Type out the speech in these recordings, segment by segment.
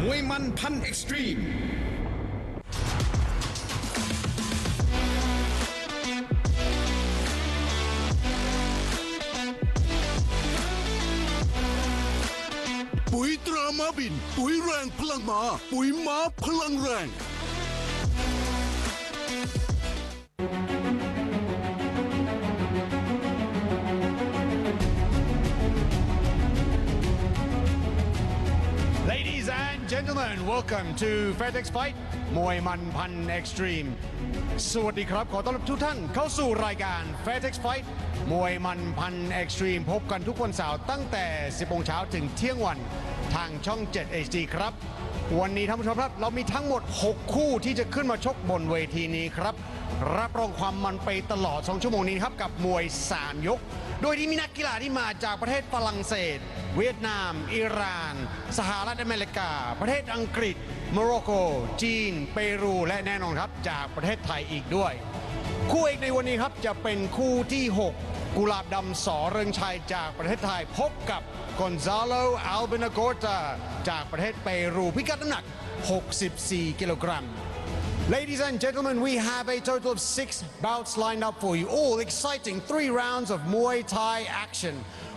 มวยมันพันเอ็กซ์ตรีมปุ๋ยตราม้าบินปุ๋ยแรงพลังม้าปุ๋ยม้าพลังแรง Ladies and gentlemen, welcome to Fairtex Fight มวยมันพัน Extreme สวัสดีครับขอต้อนรับทุกท่านเข้าสู่รายการ Fairtex Fight มวยมันพัน Extreme พบกันทุกวันเสาร์ตั้งแต่ 10 โมงเช้าถึงเที่ยงวันทางช่อง 7 HD ครับวันนี้ท่านผู้ชมครับเรามีทั้งหมด 6 คู่ที่จะขึ้นมาชกบนเวทีนี้ครับรับรองความมันไปตลอด 2 ชั่วโมงนี้ครับกับมวย 3 ยกโดยที่มีนักกีฬาที่มาจากประเทศฝรั่งเศสเวียดนามอิหร่านสหรัฐอเมริกาประเทศอังกฤษโมร็อกโกจีนเปรูและแน่นอนครับจากประเทศไทยอีกด้วยคู่เอกในวันนี้ครับจะเป็นคู่ที่ 6 กุหลาบดำสอเริงชัยจากประเทศไทยพบกับกอนซาโลอัลเบนาโกตาจากประเทศเปรูพิกัดน้ำหนัก 64 กิโลกรัมLadies and gentlemen, we have a total of 6 bouts lined up for you, all exciting 3 rounds of Muay Thai action,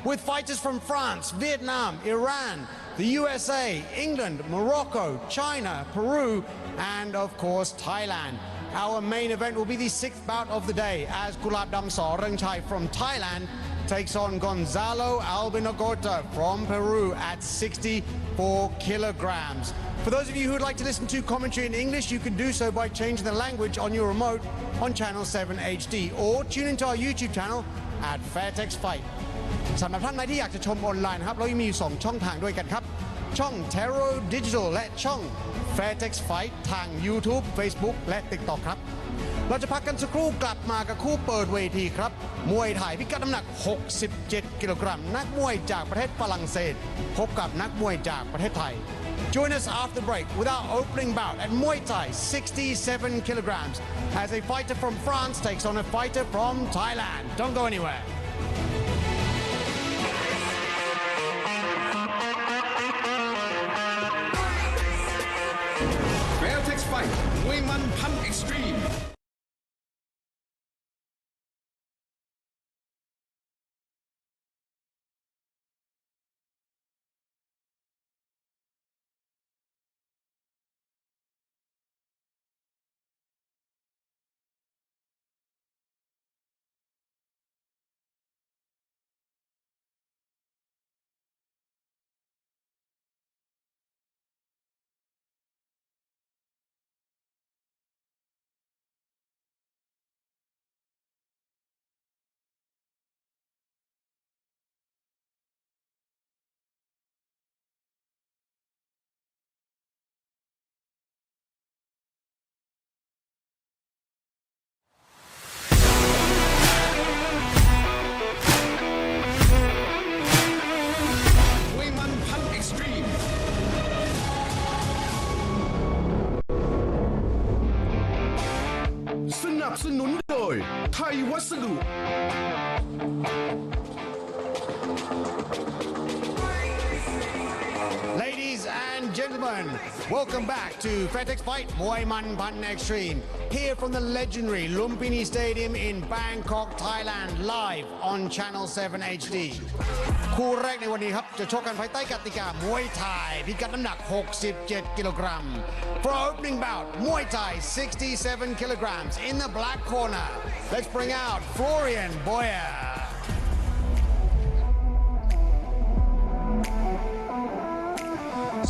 with fighters from France, Vietnam, Iran, the USA, England, Morocco, China, Peru, and of course Thailand. Our main event will be the 6th bout of the day as Kulab Dam Saw Reng Chai from Thailand takes on Gonzalo Albinogorta from Peru at 64 kilograms. For those of you who would like to listen to commentary in English, you can do so by changing the language on your remote on channel 7 HD or tune into our YouTube channel at Fairtex Fight. สำหรับท่านใดที่อยากจะชมออนไลน์นะครับเรายังมีอยู่2ช่องทางด้วยกันครับช่อง Terror Digital และช่อง Fairtex Fight ทาง YouTube Facebook และ TikTok ครับเราจะพักกันสักครู่กลับมากับคู่เปิดเวทีครับมวยไทยพิกัดน้ำหนัก 67 กิโลกรัมนักมวยจากประเทศฝรั่งเศสพบกับนักมวยจากประเทศไทย Join us after break with our opening bout at Muay Thai 67 kilograms as a fighter from France takes on a fighter from Thailand. Don't go anywhere. Fairtex Fight มวยมันพันเอ็กซ์ตรีมสนุนโดยไทยวัสดุ Ladies and gentlemen, welcome back to Fairtex Fight Muay Man Pan Extreme here from the legendary Lumpinee Stadium in Bangkok, Thailand live on channel 7 HD คู่แรกในวันนี้ครับจะชกกันภายใต้กติกามวยไทยพิกัดน้ำหนัก 67 กิโลกรัม For our opening bout, Muay Thai 67 kilograms in the black corner. Let's bring out Florian Boyer.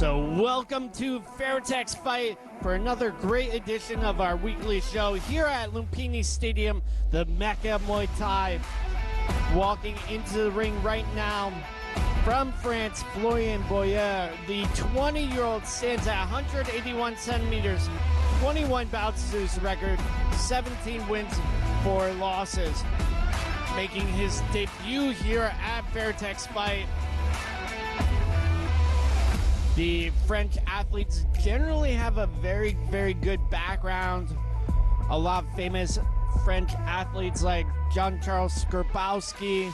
So welcome to Fairtex Fight for another great edition of our weekly show here at Lumpinee Stadium, the Mecca Muay Thai. Walking into the ring right now from France, Florian Boyer. The 20-year-old stands at 181 centimeters, 21 bouts to his record, 17 wins, 4 losses. Making his debut here at Fairtex Fight. The French athletes generally have a very, very good background. A lot of famous French athletes like Jean-Charles Skrbowski,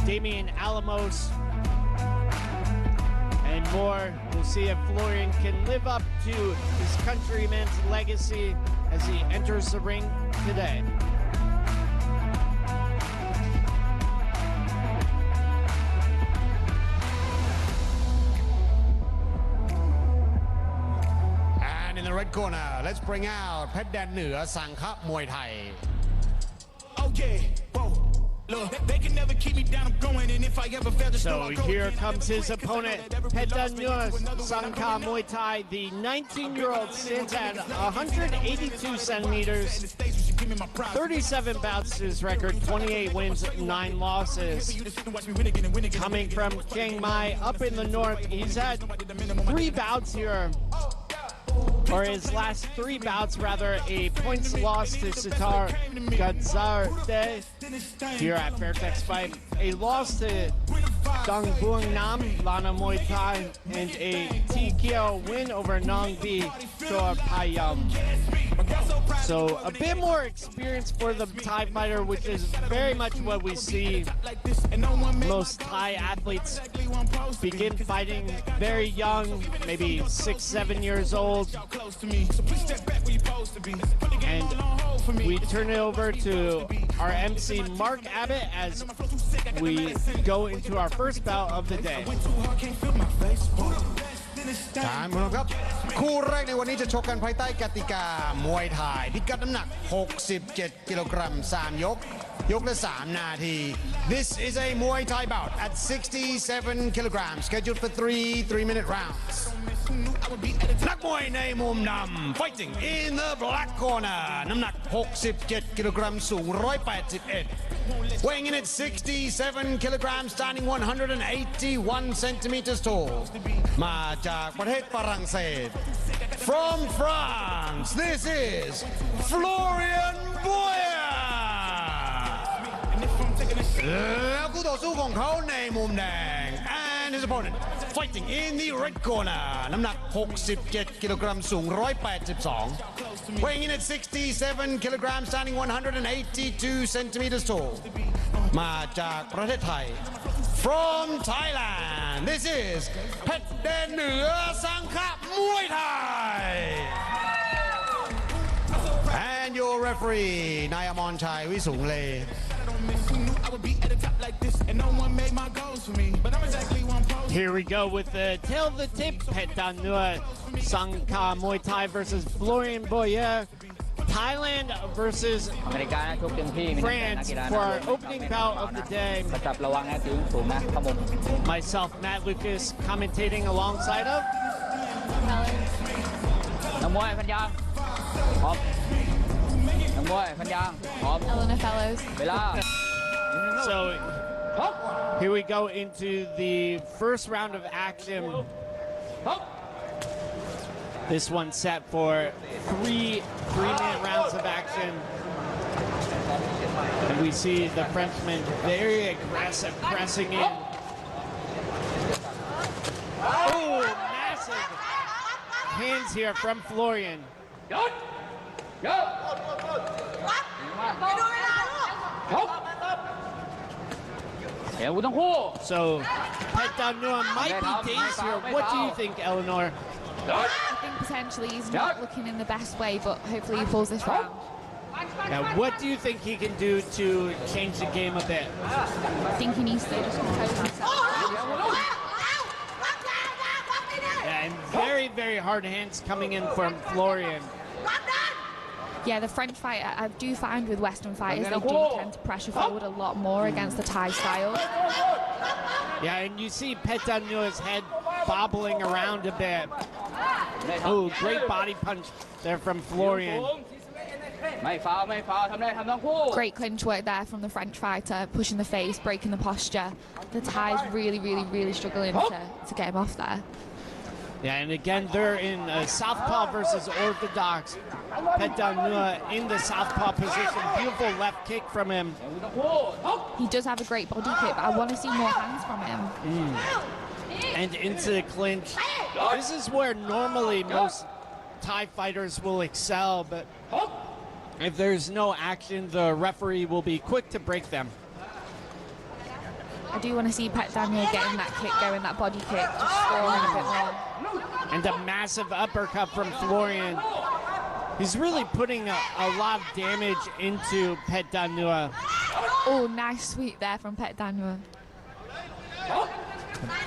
Damien Alamos, and more. We'll see if Florian can live up to his countryman's legacy as he enters the ring today. And in the red corner, let's bring out เพชรแดนเหนือสังฆมวยไทย Oh yeah, whoa. Look, they can never keep me down. I'm going, and if I ever fail to So here comes his opponent, Haidang Sangka Muay Thai. The 19-year-old stands at 182 centimeters, 37 bouts to his record, 28 wins, 9 losses. Coming from Chiang Mai up in the north, he's had 3 bouts here. Or his last 3 bouts, rather, a points loss to Sitar Gonzalo here at Fairtex Fight, a loss to Doc Buan Lana Muay Thai, and a TKO win over Nong B Chor Payam. So a bit more experience for the Thai fighter, which is very much what we see most Thai athletes begin fighting very young, maybe 6-7 years old. And we turn it over to our MC Mark Abbott as we go into our first bout of the day. ท่านผู้ชมครับคู่แรกในวันนี้จะชกกันภายใต้กติกามวยไทยพิกัดน้ำหนัก 67 กิโลกรัม 3 ยก ยกละ 3 นาที This is a Muay Thai bout at 67 kilograms scheduled for 3-minute rounds นักมวยในมุมนำ fighting in the black corner น้ำหนัก 67 กิโลกรัม สูง 181 weighing in at 67 kilograms, standing 181 centimeters tall มาจากประเทศฝรั่งเศส from France this is Florian Boyer แล้วคู่ต่อสู้ของเขาในมุมแดง and his opponent fighting in the red corner น้ำหนัก 67 กิโลกรัม สูง 182 weighing in at 67 kilograms, standing 182 centimeters tall มาจากประเทศไทย from Thailand this is เพชรแดนเหนือสังฆมวยไทย and your referee นายอมรชัยวิสุงเล Here we go with the tail of the tip, Haidang Sangka Muay Thai versus Florian Boyer. Thailand versus France for our opening bout of the day. Myself, Matt Lucas, commentating alongside of Eleanor Fellows. So here we go into the first round of action. This one set for 3-minute rounds of action. And we see the Frenchman very aggressive, pressing in. Oh, massive hands here from Florian. So, Haidang might be dazed here. What do you think, Eleanor? I think potentially he's not looking in the best way, but hopefully he pulls this round. Now, what do you think he can do to change the game a bit? I think he needs to just compose himself. And very, very hard hands coming in from Florian. Yeah, the French fight, I do find with Western fighters, they do tend to pressure forward a lot more against the Thai style. Yeah, and you see Haidang's head bobbling around a bit. Oh, great body punch there from Florian. Great clinch work there from the French fighter, pushing the face, breaking the posture. The Thai's really struggling to get him off there. Yeah, and again, they're in southpaw versus orthodox. Haidang in the southpaw position. Beautiful left kick from him. He does have a great body kick, but I want to see more hands from him. And into the clinch. This is where normally most Thai fighters will excel, but if there's no action, the referee will be quick to break them. I do want to see Daniel getting that kick going, that body kick, just scoring a bit more. And a massive uppercut from Florian. He's really putting a lot of damage into Daniel. Oh, nice sweep there from Daniel.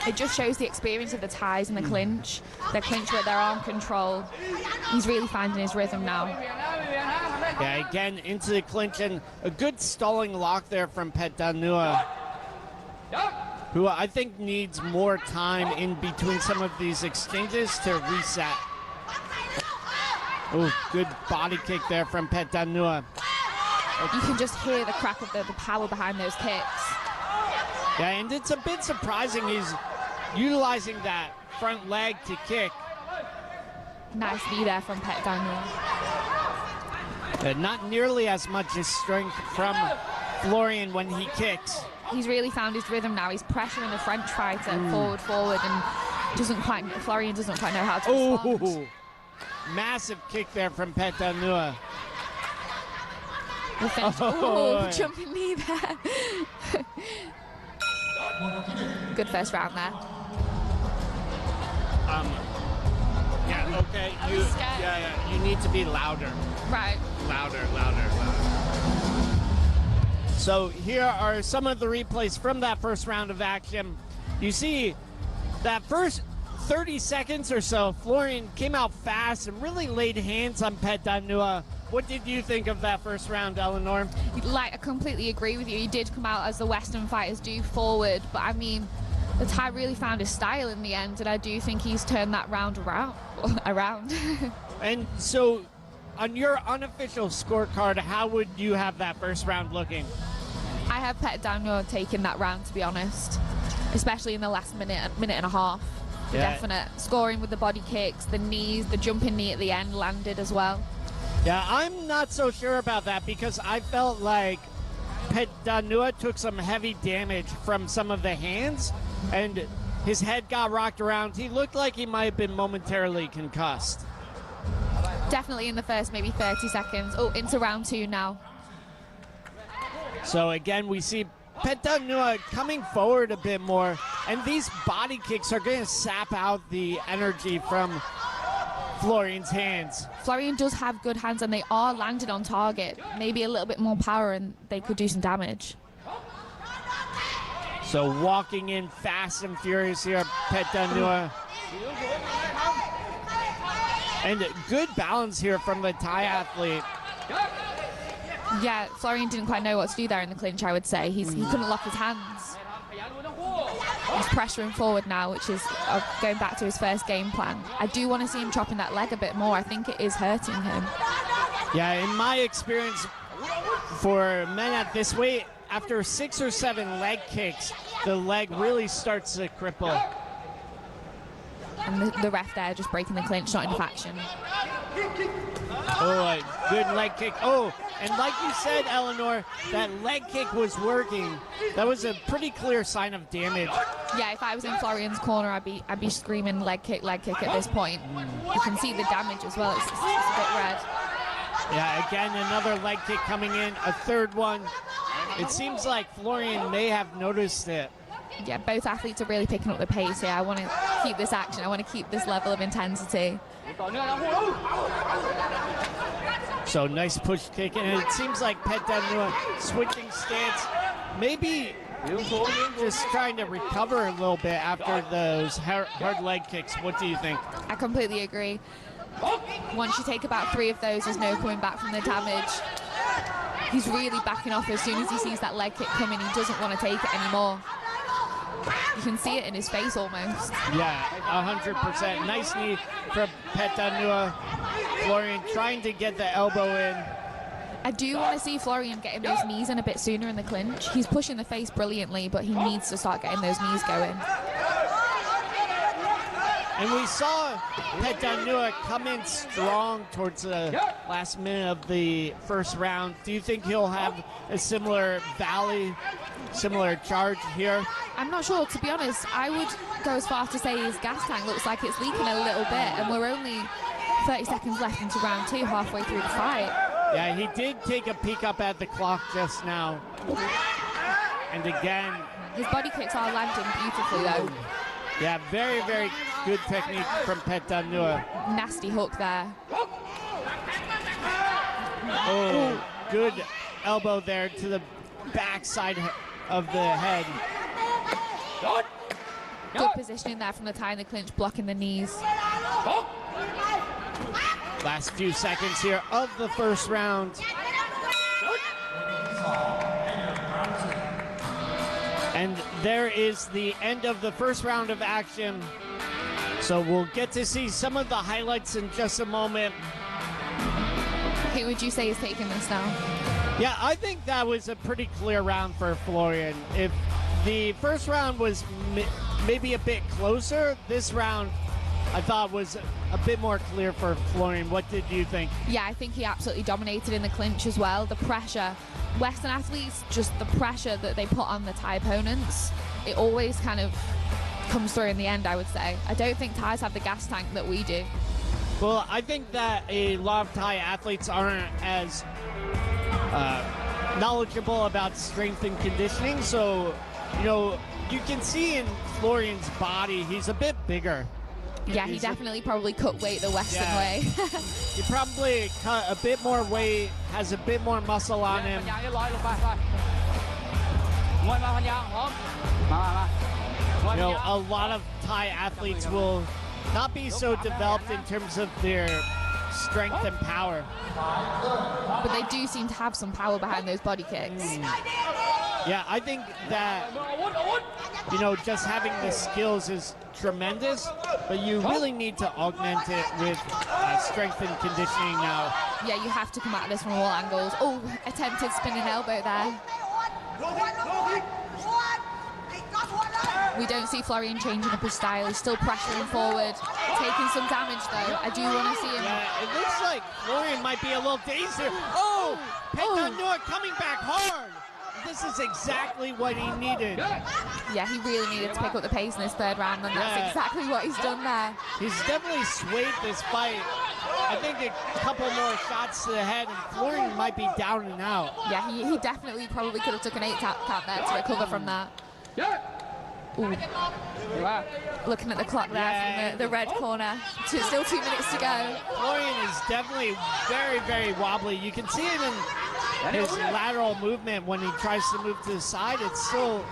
It just shows the experience of the Thais in the clinch. Their clinch with their arm control. He's really finding his rhythm now. Yeah, again into the clinch, and a good stalling lock there from Daniel, who I think needs more time in between some of these exchanges to reset. Oh, good body kick there from Daniel. You can just hear the crack of the power behind those kicks. Yeah, and it's a bit surprising he's utilizing that front leg to kick. Nice knee there from Daniel. Not nearly as much as strength from Florian when he kicks. He's really found his rhythm now. He's pressuring the French fighter forward, and Florian doesn't quite know how to respond. Oh, massive kick there from Daniel. Oh, jumping knee there. Good first round there. Yeah, okay. You need to be louder. Right. Louder. So here are some of the replays from that first round of action. You see that first 30 seconds or so, Florian came out fast and really laid hands on Daniel. What did you think of that first round, Eleanor? I completely agree with you. He did come out, as the Western fighters do, forward. But, I mean, the Thai really found his style in the end, and I do think he's turned that round around. And so, on your unofficial scorecard, how would you have that first round looking? I have Daniel taking that round, to be honest, especially in the last minute and a half. Yeah. Definite. Scoring with the body kicks, the knees, the jumping knee at the end landed as well. Yeah, I'm not so sure about that because I felt like Daniel took some heavy damage from some of the hands, and his head got rocked around. He looked like he might have been momentarily concussed. Definitely in the first maybe 30 seconds. Oh, into round 2 now. So again, we see Daniel coming forward a bit more, and these body kicks are going to sap out the energy from Florian's hands. Florian does have good hands, and they are landed on target. Maybe a little bit more power, and they could do some damage. So walking in fast and furious here, Daniel. And good balance here from the Thai athlete. Yeah, Florian didn't quite know what to do there in the clinch, I would say. He couldn't lock his hands. He's pressuring forward now, which is going back to his first game plan. I do want to see him chopping that leg a bit more. I think it is hurting him. Yeah, in my experience, for men at this weight, after 6 or 7 leg kicks, the leg really starts to cripple. And the ref there just breaking the clinch, not enough action. Oh, a good leg kick. Oh, and like you said, Eleanor, that leg kick was working. That was a pretty clear sign of damage. Yeah, if I was in Florian's corner, I'd be screaming leg kick at this point. You can see the damage as well. It's a bit red. Yeah, again, another leg kick coming in, a third one. It seems like Florian may have noticed it. Yeah, both athletes are really picking up the pace here. I want to keep this action. I want to keep this level of intensity. So nice push kick, and it seems like Daniel switching stance, maybe just trying to recover a little bit after those hard leg kicks. What do you think? I completely agree. Once you take about 3 of those, there's no coming back from the damage. He's really backing off as soon as he sees that leg kick coming. He doesn't want to take it anymore. You can see it in his face almost. Yeah, 100%. Nice knee from Daniel. Florian trying to get the elbow in. I do want to see Florian getting those knees in a bit sooner in the clinch. He's pushing the face brilliantly, but he needs to start getting those knees going. And we saw Daniel come in strong towards the last minute of the first round. Do you think he'll have a similar charge here? I'm not sure, to be honest. I would go as far to say his gas tank looks like it's leaking a little bit, and we're only 30 seconds left into round 2, halfway through the fight. Yeah, he did take a peek up at the clock just now. And again, His body kicks are landing beautifully though. Yeah, very, very good technique from Pettanua. Nasty hook there. Oh, good elbow there to the backside of the head. Good positioning there from the Thai in the clinch, blocking the knees. Last few seconds here of the first round. And there is the end of the first round of action. So we'll get to see some of the highlights in just a moment. Who would you say is taking this now? Yeah, I think that was a pretty clear round for Florian. If the first round was maybe a bit closer, this round I thought was a bit more clear for Florian. What did you think? Yeah, I think he absolutely dominated in the clinch as well. The pressure, Western athletes, just the pressure that they put on the Thai opponents, it always kind of comes through in the end, I would say. I don't think Thais have the gas tank that we do. Well, I think that a lot of Thai athletes aren't as knowledgeable about strength and conditioning, so, you know, you can see in Florian's body, he's a bit bigger. Yeah, he definitely probably cut weight the Western way. He probably cut a bit more weight, has a bit more muscle on him. You know, a lot of Thai athletes will not be so developed in terms of their strength and power. But they do seem to have some power behind those body kicks. Yeah, I think that, you know, just having the skills is tremendous, but you really need to augment it with strength and conditioning now. Yeah, you have to come at this from all angles. Oh, attempted spinning elbow there. We don't see Florian changing up his style. He's still pressuring forward, taking some damage though. I do want to see him. Yeah, it looks like Florian might be a little dazed here. Oh, Pettanua coming back hard. This is exactly what he needed. Yeah, he really needed to pick up the pace in this third round, and that's exactly what he's done there. He's definitely swayed this fight. I think a couple more shots to the head, and Florian might be down and out. Yeah, he definitely probably could have took an 8 count there to recover from that. Ooh. Looking at the clock there from the red corner. Still 2 minutes to go. Florian is definitely very, very wobbly. You can see it in his lateral movement when he tries to move to the side. It's still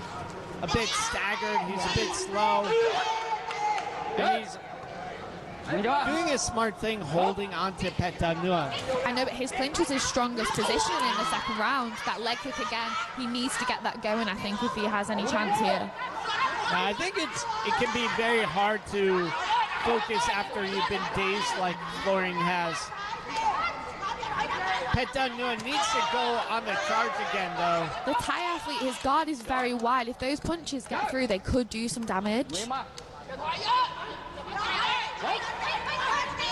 a bit staggered. He's a bit slow. And he's doing a smart thing, holding onto Pettanua. I know, but his clinch was his strongest position in the second round. That leg kick again, he needs to get that going, I think, if he has any chance here. I think it can be very hard to focus after you've been dazed like Florian has. Pettanua needs to go on the charge again, though. The Thai athlete, his guard is very wide. If those punches get through, they could do some damage.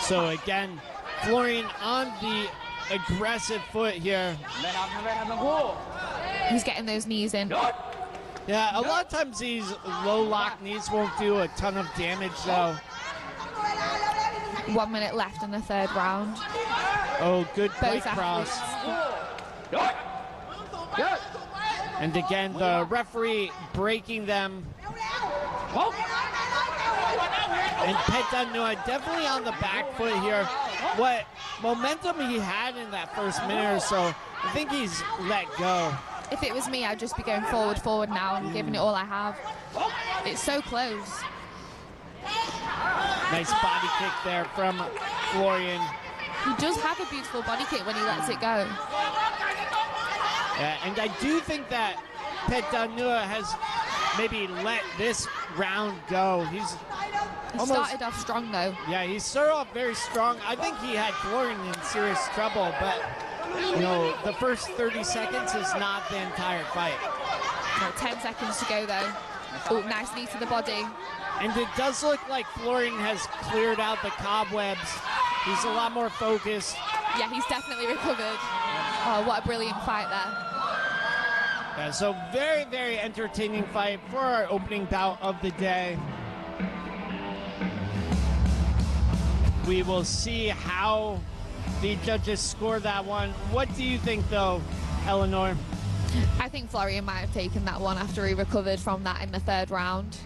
So again, Florian on the aggressive foot here. He's getting those knees in. Yeah, a lot of times these low lock knees won't do a ton of damage, though. 1 minute left in the third round. Oh, good plate Both cross. And again, the referee breaking them. And Pettanua definitely on the back foot here. What momentum he had in that first minute or so, I think he's let go. If it was me, I'd just be going forward now and giving it all I have. It's so close. Nice body kick there from Florian. He does have a beautiful body kick when he lets it go. Yeah, and I do think that Pettanua has maybe let this round go. He started off strong though. Yeah, he started off very strong. I think he had Florian in serious trouble, but you know, the first 30 seconds is not the entire fight. No, 10 seconds to go though. Oh, nice knee to the body. And it does look like Florian has cleared out the cobwebs. He's a lot more focused. Yeah, he's definitely recovered. Oh, what a brilliant fight there. Yeah, so very, very entertaining fight for our opening bout of the day. We will see how the judges score that one. What do you think, though, Eleanor? I think Florian might have taken that one after he recovered from that in the third round.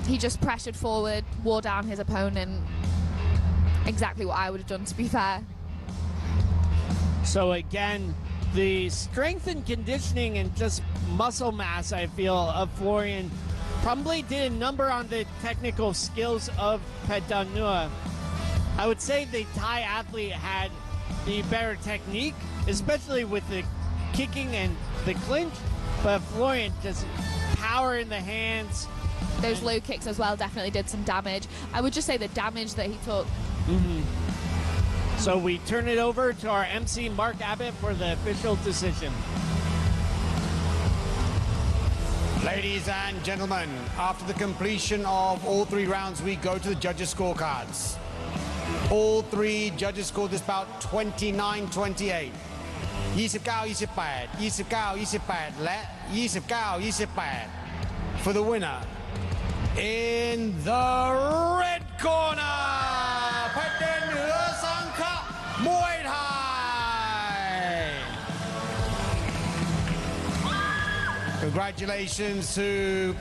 He just pressured forward, wore down his opponent. Exactly what I would have done, to be fair. So again, the strength and conditioning and just muscle mass, I feel, of Florian probably did a number on the technical skills of Haidang. I would say the Thai athlete had the better technique, especially with the kicking and the clinch, but Florian just power in the hands. Those low kicks as well definitely did some damage. I would just say the damage that he took. So we turn it over to our MC Mark Abbott for the official decision. Ladies and gentlemen, after the completion of all 3 rounds, we go to the judges' scorecards. All 3 judges scored this bout 29-28. 29-28, 29-28 และ 29-28 for the winner. In the red corner, เพชรแดนเหนือสังขะมวยไทย Congratulations to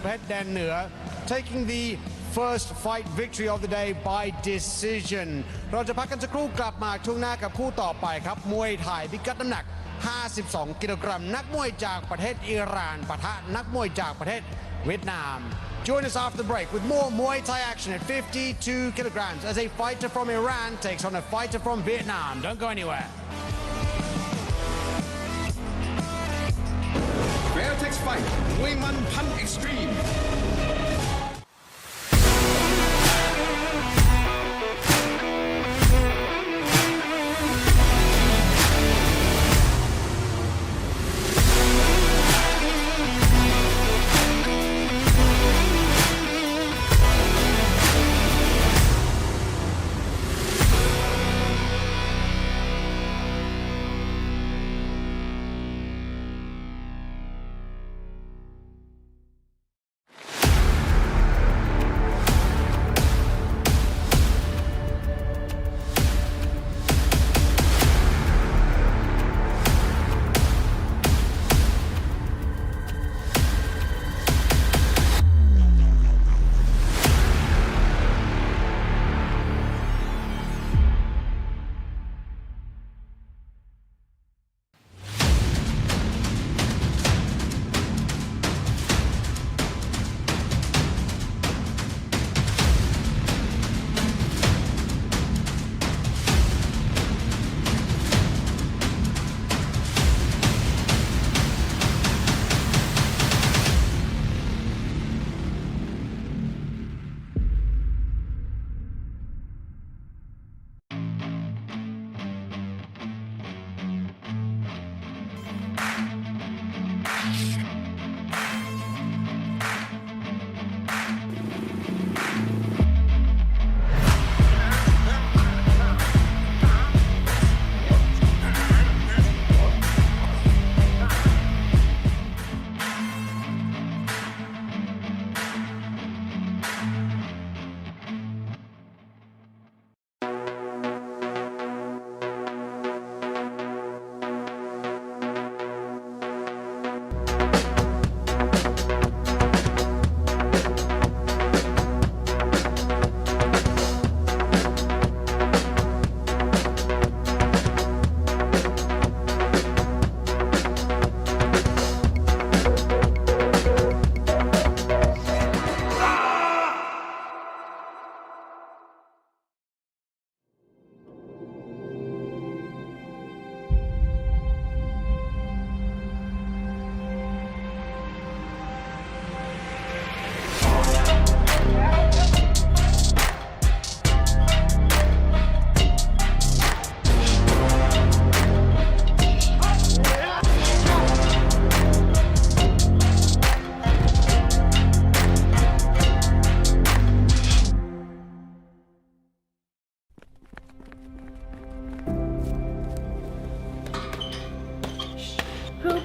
เพชรแดนเหนือ taking the first fight victory of the day by decision เราจะพักกันสักครู่กลับมาช่วงหน้ากับคู่ต่อไปครับมวยไทยพิกัดน้ำหนัก 52 กิโลกรัมนักมวยจากประเทศอิหร่านปะทะนักมวยจากประเทศเวียดนาม Join us after the break with more Muay Thai action at 52 kilograms as a fighter from Iran takes on a fighter from Vietnam. Don't go anywhere. Fairtex Fight มวยมันพัน Extreme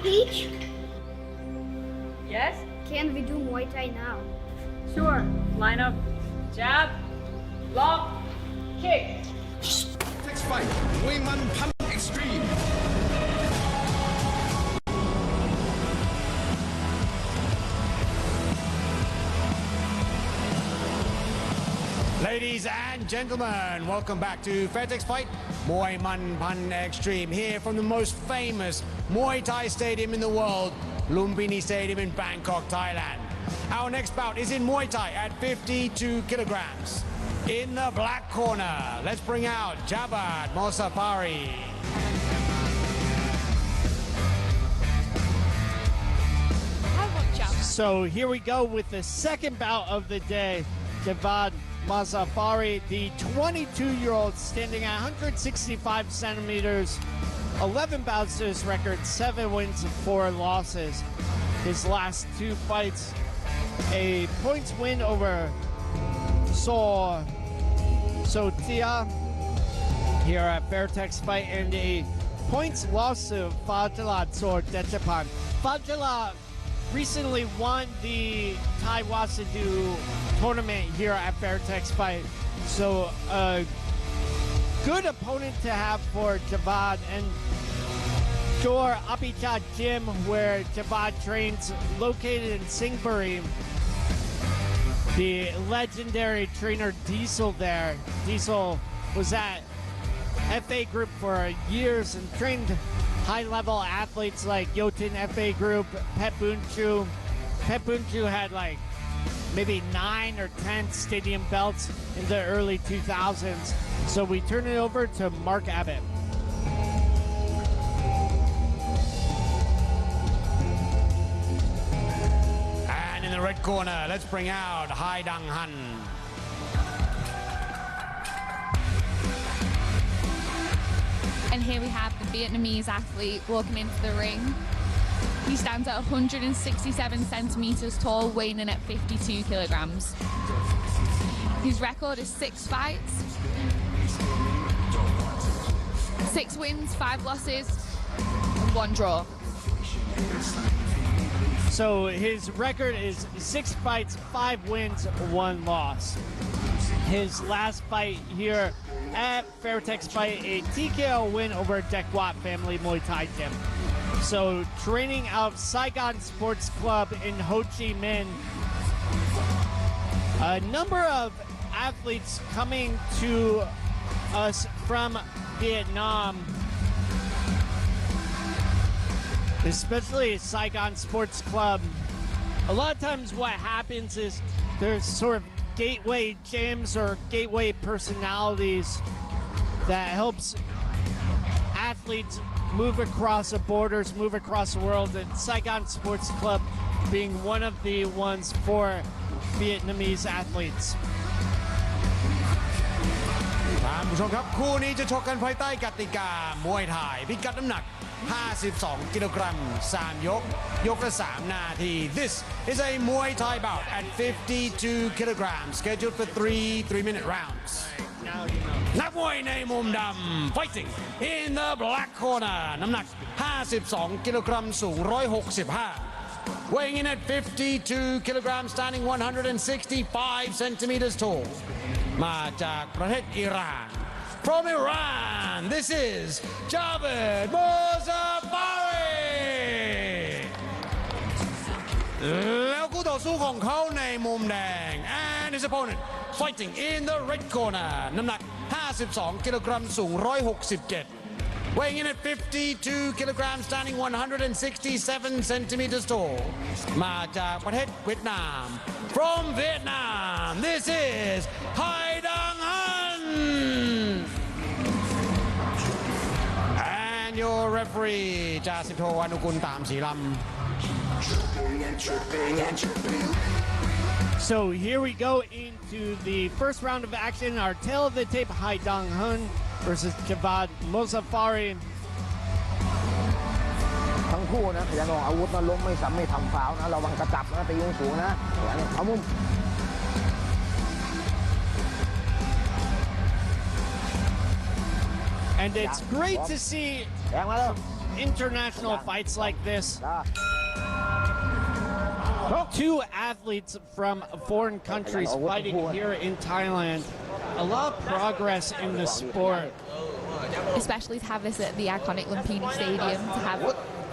Peach, Yes? can we do Muay Thai now? Sure. Line up. Jab. Block. Kick. Fairtex Fight มวยมันพัน Extreme Ladies and gentlemen, welcome back to Fairtex Fight Muay Man Pan Extreme, here from the most famous Muay Thai stadium in the world, Lumpinee Stadium in Bangkok, Thailand. Our next bout is in Muay Thai at 52 kilograms. In the black corner, let's bring out Jabad Mosafari. So here we go with the second bout of the day. Javad Mazafari, the 22-year-old, standing at 165 centimeters, 11 bouts to his record, 7 wins and 4 losses. His last 2 fights, a points win over Tyan here at Fairtex Fight, and a points loss to Faza Dechapan. Faza recently won the Thai Wasadu tournament here at Fairtex Fight. So a good opponent to have for Javad. And Jor Abhijat Gym, where Javad trains, located in Singbury. The legendary trainer Diesel there. Diesel was at FA Group for years and trained high-level athletes like Yotin FA Group, Pet Bunchu. Pet Bunchu had like maybe 9 or 10 stadium belts in the early 2000s. So we turn it over to Mark Abbott. And in the red corner, let's bring out Haidang Han. And here we have the Vietnamese athlete walking into the ring. He stands at 167 centimeters tall, weighing in at 52 kilograms. His record is 6 fights, 6 wins, 5 losses, and 1 draw. So his record is 6 fights, 5 wins, 1 loss. His last fight here at Fairtex Fight, a TKO win over Dec Wat Family Muay Thai Gym. So training out of Saigon Sports Club in Ho Chi Minh. A number of athletes coming to us from Vietnam, especially Saigon Sports Club. A lot of times what happens is there's sort of gateway gyms or gateway personalities that helps athletes move across the borders, move across the world, and Saigon Sports Club being one of the ones for Vietnamese athletes. ท่านผู้ชมครับคู่นี้จะชกกันภายใต้กติกามวยไทยพิกัดน้ำหนัก 52 กิโลกรัม 3 ยก ยกละ 3 นาที This is a Muay Thai bout at 52 kilograms, scheduled for 3-minute rounds. นักมวยในมุมดำ fighting in the black corner น้ำหนัก 52 กิโลกรัม สูง 165 weighing in at 52 kilograms, standing 165 centimeters tall มาจากประเทศอิหร่าน From Iran, this is Javad Mosafari แล้วคู่ต่อสู้ของเขาในมุมแดง and his opponent fighting in the red corner น้ำหนัก 52 กิโลกรัม สูง 167 weighing in at 52 kilograms, standing 167 centimeters tall มาจากประเทศเวียดนาม From Vietnam, this is Haidang Han. And your referee จ่าสิบโทอนุกุลตามศรีลำ So here we go into the first round of action. Our tail of the tape, Haidang Han versus Javad Mosafari. ทั้งคู่นะอย่าลงอาวุธนะล้มไม่ซ้ำไม่ทำฟาวนะระวังกระจับนะตีสูงนะเอามุม And it's great to see international fights like this. 2 athletes from foreign countries fighting here in Thailand. A lot of progress in the sport. Especially to have this at the iconic Lumpinee Stadium, to have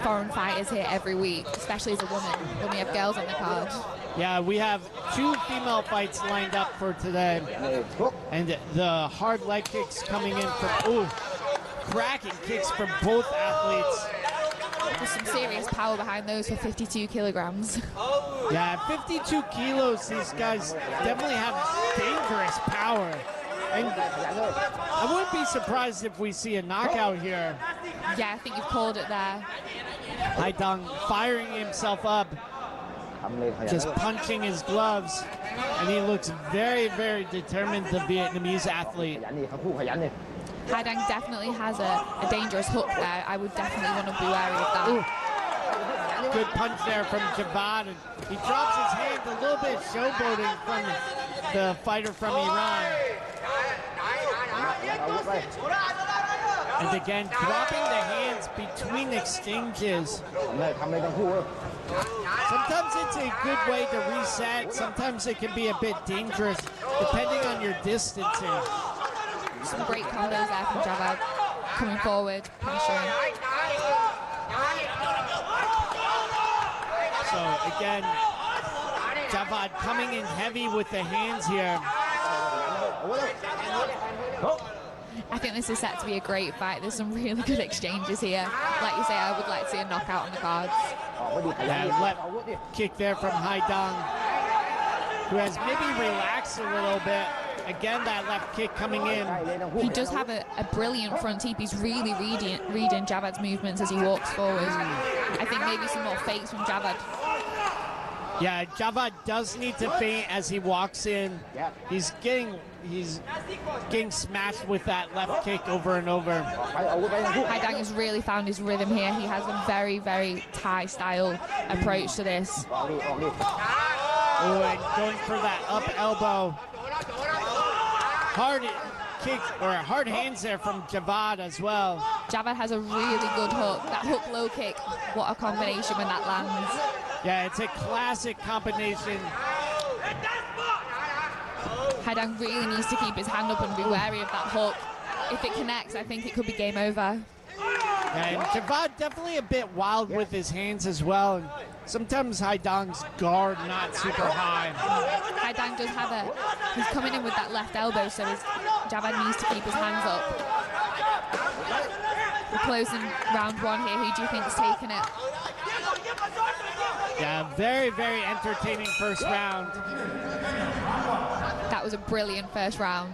foreign fighters here every week, especially as a woman when we have girls on the card. Yeah, we have 2 female fights lined up for today. And the hard leg kicks coming in from, cracking kicks from both athletes. There's some serious power behind those for 52 kilograms. Yeah, 52 kilos, these guys definitely have dangerous power. And I wouldn't be surprised if we see a knockout here. Yeah, I think you've called it there. Haidang firing himself up, just punching his gloves, and he looks very, very determined, the Vietnamese athlete. Haidang definitely has a dangerous hook there. I would definitely want to be wary of that. Ooh. Good punch there from Javad, and he drops his hand, a little bit showboating from the fighter from Iran. And again, dropping the hands between exchanges. Sometimes it's a good way to reset. Sometimes it can be a bit dangerous, depending on your distancing. Some great combos there from Javad, coming forward, pressuring. So again, Javad coming in heavy with the hands here. I think this is set to be a great fight. There's some really good exchanges here. Like you say, I would like to see a knockout on the cards. Yeah, left kick there from Haidang, who has maybe relaxed a little bit. Again, that left kick coming in. He does have a brilliant front teep. He's really reading Javad's movements as he walks forward. I think maybe some more fakes from Javad. Yeah, Javad does need to feint as he walks in. He's getting smashed with that left kick over and over. Haidang has really found his rhythm here. He has a very, very Thai style approach to this. Oh, and going for that up elbow. Hard kick, or hard hands there from Javad as well. Javad has a really good hook. That hook low kick, what a combination when that lands. Yeah, it's a classic combination. Haidang really needs to keep his hand up and be wary of that hook. If it connects, I think it could be game over. And Javad definitely a bit wild with his hands as well. And sometimes Haidang's guard not super high. Haidang does have he's coming in with that left elbow, so Javad needs to keep his hands up. We're closing round 1 here. Who do you think is taking it? Yeah, very, very entertaining first round. That was a brilliant first round.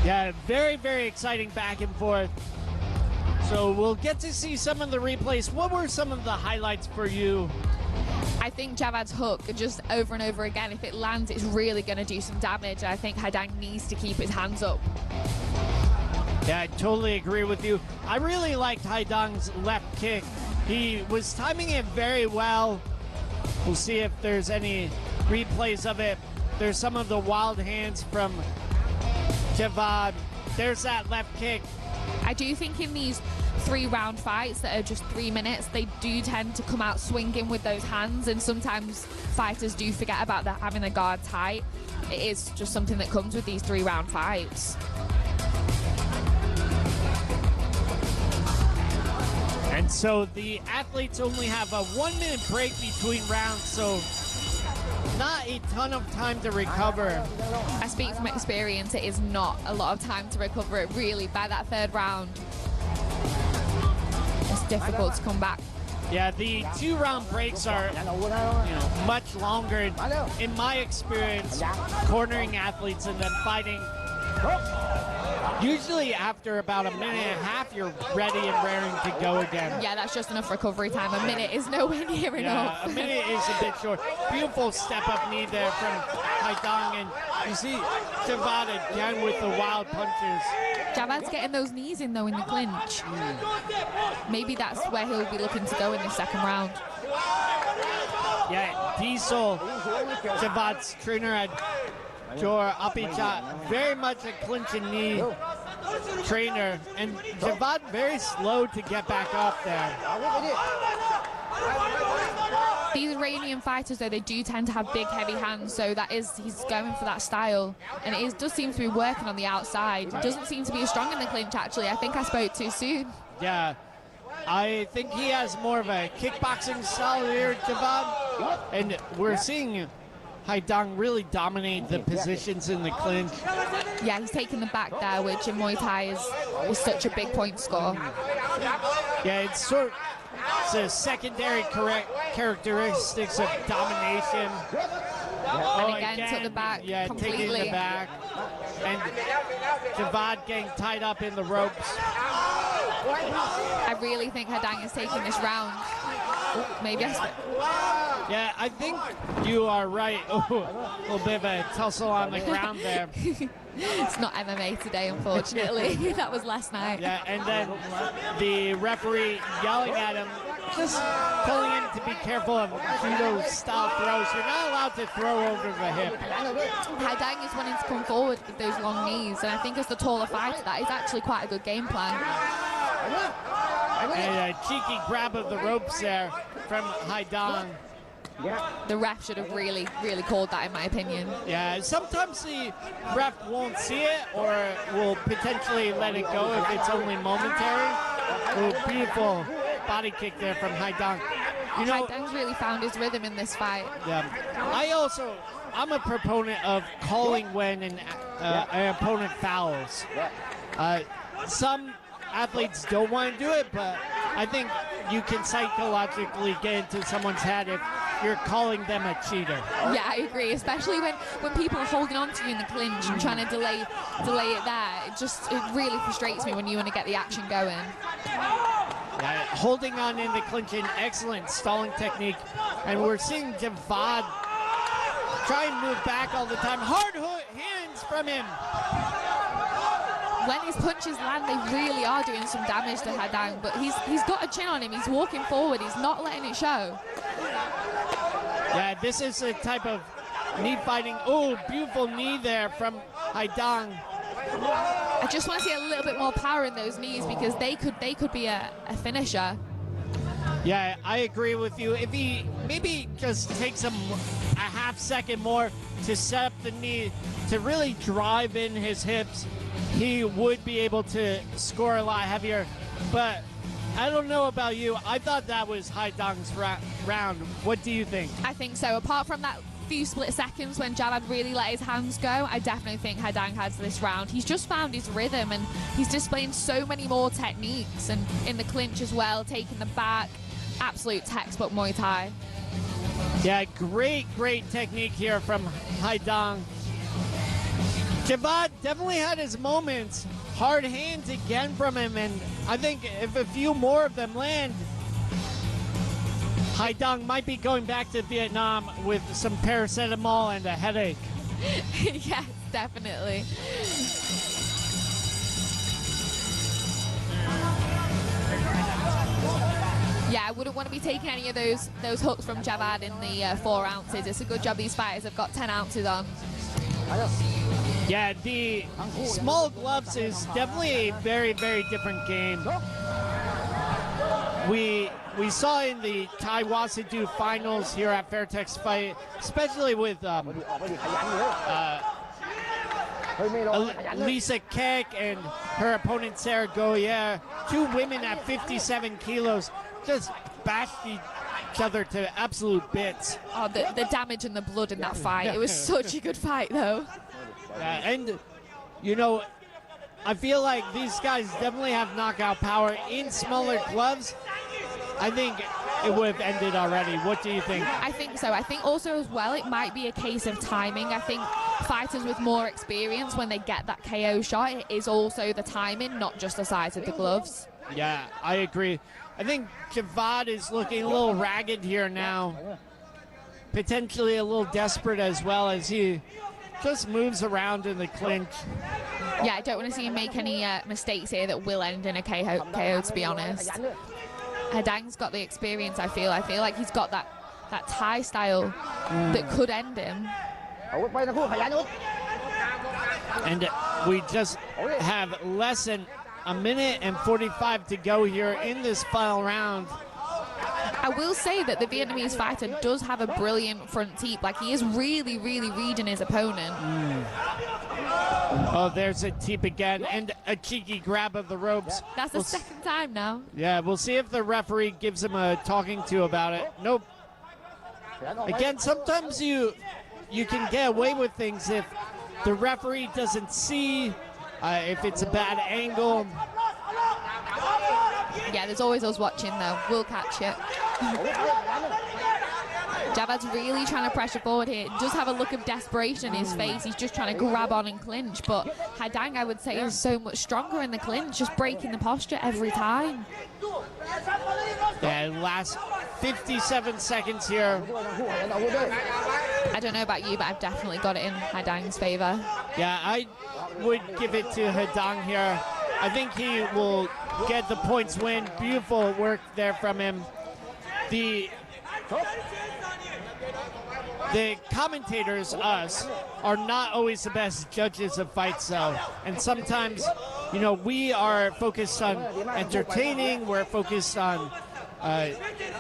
Yeah, very, very exciting back and forth. So we'll get to see some of the replays. What were some of the highlights for you? I think Javad's hook, just over and over again, if it lands, it's really going to do some damage. I think Haidang needs to keep his hands up. Yeah, I totally agree with you. I really liked Haidang's left kick. He was timing it very well. We'll see if there's any replays of it. There's some of the wild hands from Javad. There's that left kick. I do think in these 3-round fights that are just 3 minutes, they do tend to come out swinging with those hands, and sometimes fighters do forget about that, having the guard tight. It is just something that comes with these 3-round fights. And so the athletes only have a 1-minute break between rounds, so not a ton of time to recover. I speak from experience, it is not a lot of time to recover it, really. By that 3rd round, it's difficult to come back. Yeah, the 2-round breaks are much longer. In my experience, cornering athletes and then fighting, usually after about a minute and a half, you're ready and raring to go again. Yeah, that's just enough recovery time. A minute is nowhere near enough. Yeah, a minute is a bit short. Beautiful step-up knee there from Haidang, and you see Javad again with the wild punches. Javad's getting those knees in, though, in the clinch. Maybe that's where he'll be looking to go in the 2nd round. Yeah, Diesel, Javad's trainer at Jor Apichat, very much a clinch and knee trainer, and Javad very slow to get back up there. These Iranian fighters, though, they do tend to have big, heavy hands, so he's going for that style, and it does seem to be working on the outside. It doesn't seem to be as strong in the clinch, actually. I think I spoke too soon. Yeah, I think he has more of a kickboxing style here, Javad. And we're seeing Haidang really dominate the positions in the clinch. Yeah, he's taking the back there, which in Muay Thai is such a big point score. Yeah, it's a secondary characteristics of domination. And again, took the back completely. Taking the back. And Javad getting tied up in the ropes. I really think Haidang is taking this round. Maybe Yeah, I think you are right. Oh, a little bit of a tussle on the ground there. It's not MMA today, unfortunately. That was last night. Yeah, and then the referee yelling at him, just telling him to be careful of judo-style throws. You're not allowed to throw over the hip. Haidang is wanting to come forward with those long knees, and I think as the taller fighter, that is actually quite a good game plan. And a cheeky grab of the ropes there from Haidang. The ref should have really called that, in my opinion. Yeah, sometimes the ref won't see it or will potentially let it go if it's only momentary. Oh, beautiful body kick there from Haidang. You know, Haidang's really found his rhythm in this fight. Yeah, I'm a proponent of calling when an opponent fouls. Some athletes don't want to do it, but I think you can psychologically get into someone's head if you're calling them a cheater. Yeah, I agree, especially when people are holding on to you in the clinch and trying to delay it there. It really frustrates me when you want to get the action going. Yeah, holding on in the clinch, an excellent stalling technique. And we're seeing Javad try and move back all the time. Hard hook hands from him. When his punches land, they really are doing some damage to Haidang, but he's got a chin on him. He's walking forward. He's not letting it show. Yeah, this is a type of knee fighting. Oh, beautiful knee there from Haidang. I just want to see a little bit more power in those knees because they could be a finisher. Yeah, I agree with you. If he maybe just takes a half second more to set up the knee to really drive in his hips, he would be able to score a lot heavier. But I don't know about you. I thought that was Haidang's round. What do you think? I think so. Apart from that few split seconds when Javad really let his hands go, I definitely think Haidang has this round. He's just found his rhythm and he's displaying so many more techniques, and in the clinch as well, taking the back. Absolute textbook Muay Thai. Yeah, great technique here from Haidang. Javad definitely had his moments. Hard hands again from him, and I think if a few more of them land, Haidang might be going back to Vietnam with some paracetamol and a headache. Yes, definitely. Yeah, I wouldn't want to be taking any of those hooks from Javad in the 4 ounces. It's a good job these fighters have got 10 ounces on. Yeah, the small gloves is definitely a very different game. We saw in the Thai Wasadu finals here at Fairtex Fight, especially with Lisa Keck and her opponent Sarah Goyer, 2 women at 57 kilos, just bashed each other to absolute bits. Oh, the damage and the blood in that fight. It was such a good fight, though. And, you know, I feel like these guys definitely have knockout power. In smaller gloves, I think it would have ended already. What do you think? I think so. I think also as well, it might be a case of timing. I think fighters with more experience, when they get that KO shot, it is also the timing, not just the size of the gloves. Yeah, I agree. I think Javad is looking a little ragged here now. Potentially a little desperate as well, as he just moves around in the clinch. Yeah, I don't want to see him make any mistakes here that will end in a KO, to be honest. Haidang's got the experience, I feel. I feel like he's got that Thai style that could end him. And we just have less than a minute and 45 to go here in this final round. I will say that the Vietnamese fighter does have a brilliant front teep. Like, he is really reading his opponent. Oh, there's a teep again, and a cheeky grab of the ropes. That's the second time now. Yeah, we'll see if the referee gives him a talking to about it. Nope. Again, sometimes you can get away with things if the referee doesn't see, if it's a bad angle. Yeah, there's always us watching though. We'll catch it. Javad's really trying to pressure forward here. Does have a look of desperation in his face. He's just trying to grab on and clinch. But Haidang, I would say, is so much stronger in the clinch, just breaking the posture every time. Yeah, last 57 seconds here. I don't know about you, but I've definitely got it in Haidang's favor. Yeah, I would give it to Haidang here. I think he will get the points win. Beautiful work there from him. The commentators, us, are not always the best judges of fights, though. And sometimes, you know, we are focused on entertaining, we're focused on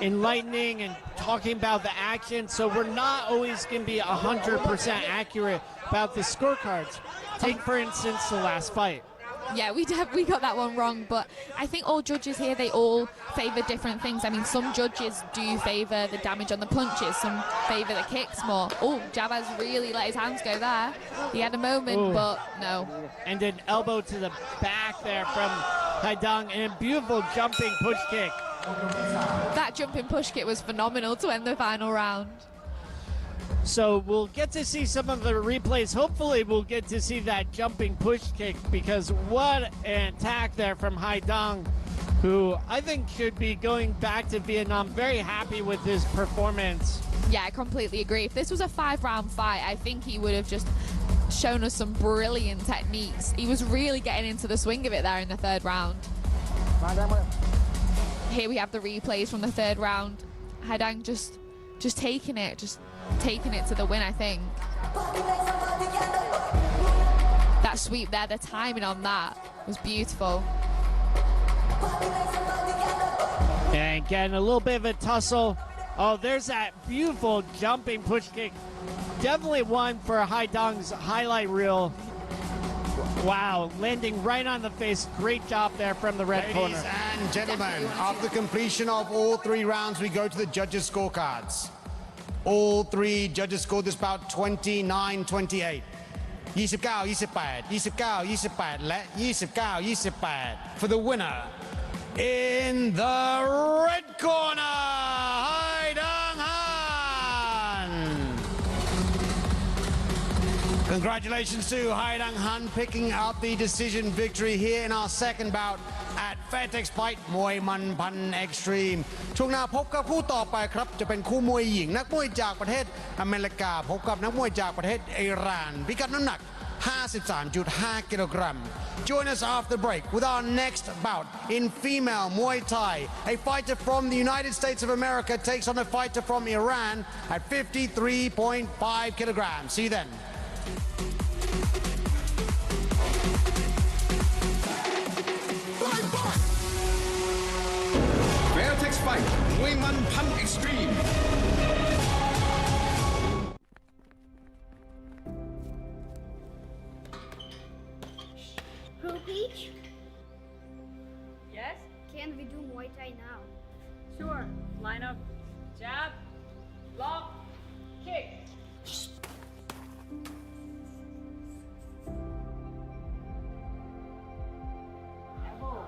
enlightening and talking about the action, so we're not always going to be 100% accurate about the scorecards. Take, for instance, the last fight. Yeah, we got that one wrong, but I think all judges here, they all favor different things. I mean, some judges do favor the damage on the punches, some favor the kicks more. Oh, Javad's really let his hands go there. He had a moment, but no. And an elbow to the back there from Haidang, and a beautiful jumping push kick. That jumping push kick was phenomenal to end the final round. So we'll get to see some of the replays. Hopefully we'll get to see that jumping push kick, because what an attack there from Haidang, who I think should be going back to Vietnam very happy with his performance. Yeah, I completely agree. If this was a 5-round fight, I think he would have just shown us some brilliant techniques. He was really getting into the swing of it there in the third round. Here we have the replays from the third round. Haidang just taking it to the win, I think. That sweep there, the timing on that was beautiful. And again, a little bit of a tussle. Oh, there's that beautiful jumping push kick. Definitely one for Haidang's highlight reel. Wow, landing right on the face. Great job there from the red corner. Ladies and gentlemen, after completion of all 3 rounds, we go to the judges' scorecards. All 3 judges scored this bout 29-28. 29-28, 29-28 และ 29-28 for the winner. In the red corner, Haidang Han. Congratulations to Haidang Han picking up the decision victory here in our second bout at Fairtex Fight มวยมันพัน Extreme ช่วงหน้าพบกับคู่ต่อไปครับจะเป็นคู่มวยหญิงนักมวยจากประเทศอเมริกาพบกับนักมวยจากประเทศอิหร่านพิกัดน้ำหนัก 53.5 kilogram. Join us after the break with our next bout in female Muay Thai. A fighter from the United States of America takes on a fighter from Iran at 53.5 kilograms. See you then. Fairtex Fight มวยมันพัน Extreme. Who, Peach? Yes? Can we do Muay Thai now? Sure. Line up. Jab. Block. Kick. Elbow.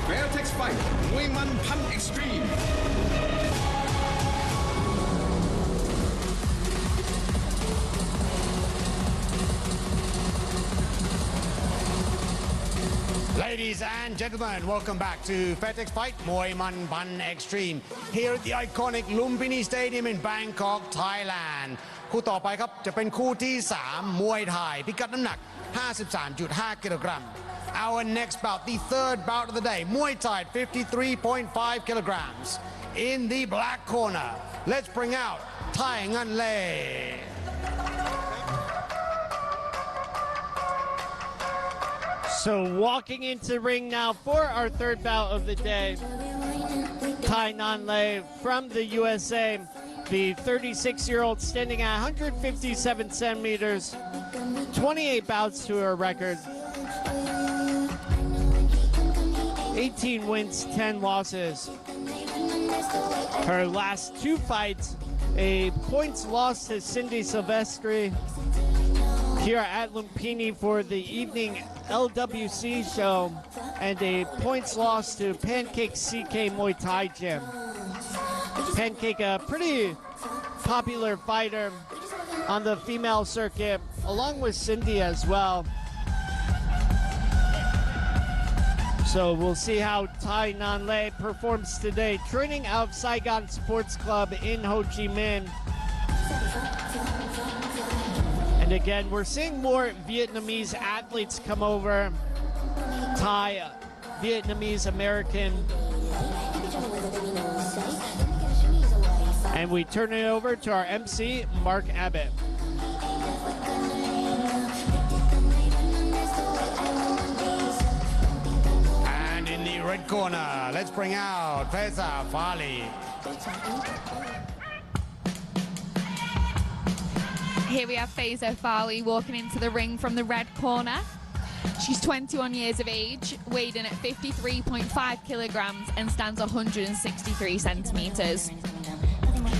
Fairtex Fight มวยมันพัน Extreme. Ladies Ladies and gentlemen, welcome back to Fairtex Fight Muay Man Pan Extreme here at the iconic Lumpinee Stadium in Bangkok, Thailand คู่ต่อไปครับจะเป็นคู่ที่ 3 มวยไทยพิกัดน้ำหนัก 53.5 กิโลกรัม Our next bout, the third bout of the day, Muay Thai 53.5 kilograms. In the black corner, let's bring out Tyan Lei. So walking into the ring now for our third bout of the day, Tyan Lei from the USA, the 36-year-old standing at 157 centimeters, 28 bouts to her record, 18 wins, 10 losses. Her last 2 fights, a points loss to Cindy Silvestri here at Lumpinee for the evening LWC show, and a points loss to Pancake CK Muay Thai Gym. Pancake, a pretty popular fighter on the female circuit, along with Cindy as well. So we'll see how Tyan Lei performs today, training out of Saigon Sports Club in Ho Chi Minh. And again, we're seeing more Vietnamese athletes come over. Thai, Vietnamese, American. And we turn it over to our MC, Mark Abbott. And in the red corner, let's bring out Faza Fali. Here we have Faza Fali walking into the ring from the red corner. She's 21 years of age, weighed in at 53.5 kilograms and stands 163 centimeters.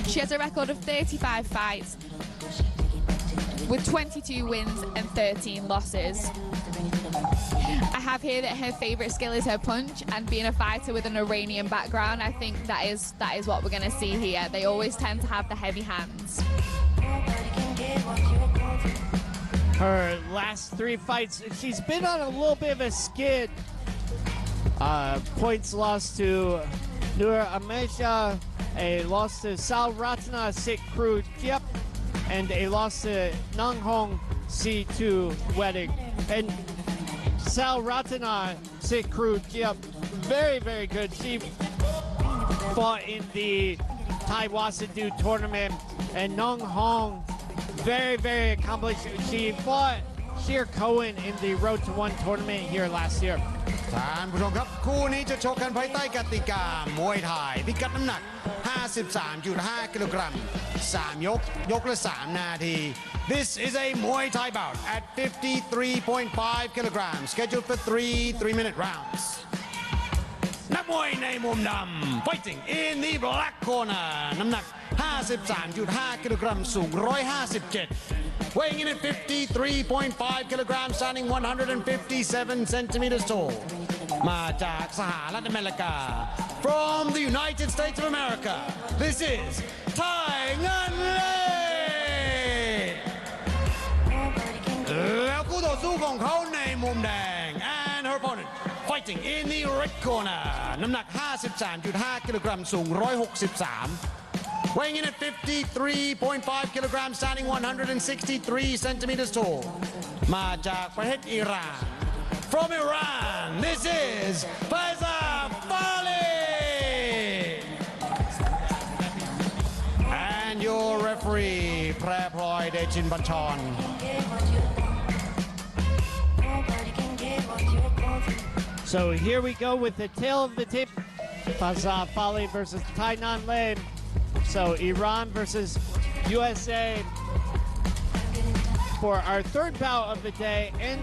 She has a record of 35 fights with 22 wins and 13 losses. I have here that her favorite skill is her punch, and being a fighter with an Iranian background, I think that is what we're going to see here. They always tend to have the heavy hands. Her last 3 fights, she's been on a little bit of a skid. Points lost to Nur Amesha, a loss to Sal Ratna Sik Kru Kiep, and a loss to Nang Hong C2 Wedding. And Sal Ratna Sik Kru Kiep, very, very good. She fought in the Thai Wasadu tournament, and Nang Hong, very, very accomplished. She fought Sheer Cohen in the Road to One tournament here last year. ท่านผู้ชมครับคู่นี้จะชกกันภายใต้กติกามวยไทยพิกัดน้ำหนัก 53.5 กิโลกรัม 3 ยกละ 3 นาที This is a Muay Thai bout at 53.5 kilograms, scheduled for 3-minute rounds. นักมวยในมุมดำ fighting in the black corner น้ำหนัก 53.5 กิโลกรัม สูง 157 weighing in at 53.5 kilograms, standing 157 centimeters tall มาจากสหรัฐอเมริกา from the United States of America, this is Tyan Lei แล้วคู่ต่อสู้ของเขาในมุมแดง and her opponent fighting in the red corner น้ำหนัก 53.5 กิโลกรัม สูง 163 weighing in at 53.5 kilograms, standing 163 centimeters tall มาจากประเทศอิหร่าน from Iran, this is Faza Fali and your referee แพรพลอยเดชินบัญชร So here we go with the tail of the tape. Faza Fali versus Tyan Lei. So Iran versus USA for our third bout of the day, and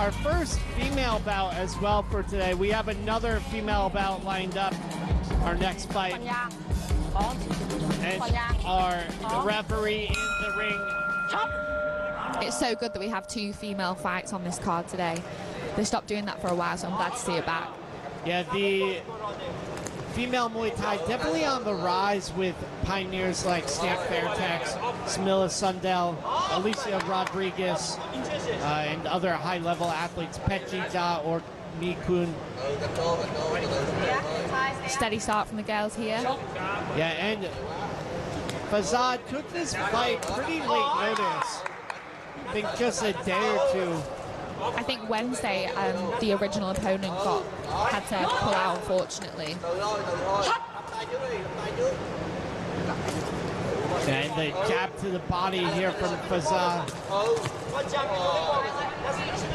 our first female bout as well for today. We have another female bout lined up, our next fight. And our referee in the ring. It's so good that we have 2 female fights on this card today. They stopped doing that for a while, so I'm glad to see it back. Yeah, the female Muay Thai definitely on the rise with pioneers like Stamp Fairtex, Smilla Sundell, Alicia Rodriguez, and other high-level athletes, Petchi Ja or Mi-kun. Steady start from the girls here. Yeah, and Faza took this fight pretty late notice. I think just a day or two. I think Wednesday, the original opponent had to pull out, unfortunately. And the jab to the body here from Faza.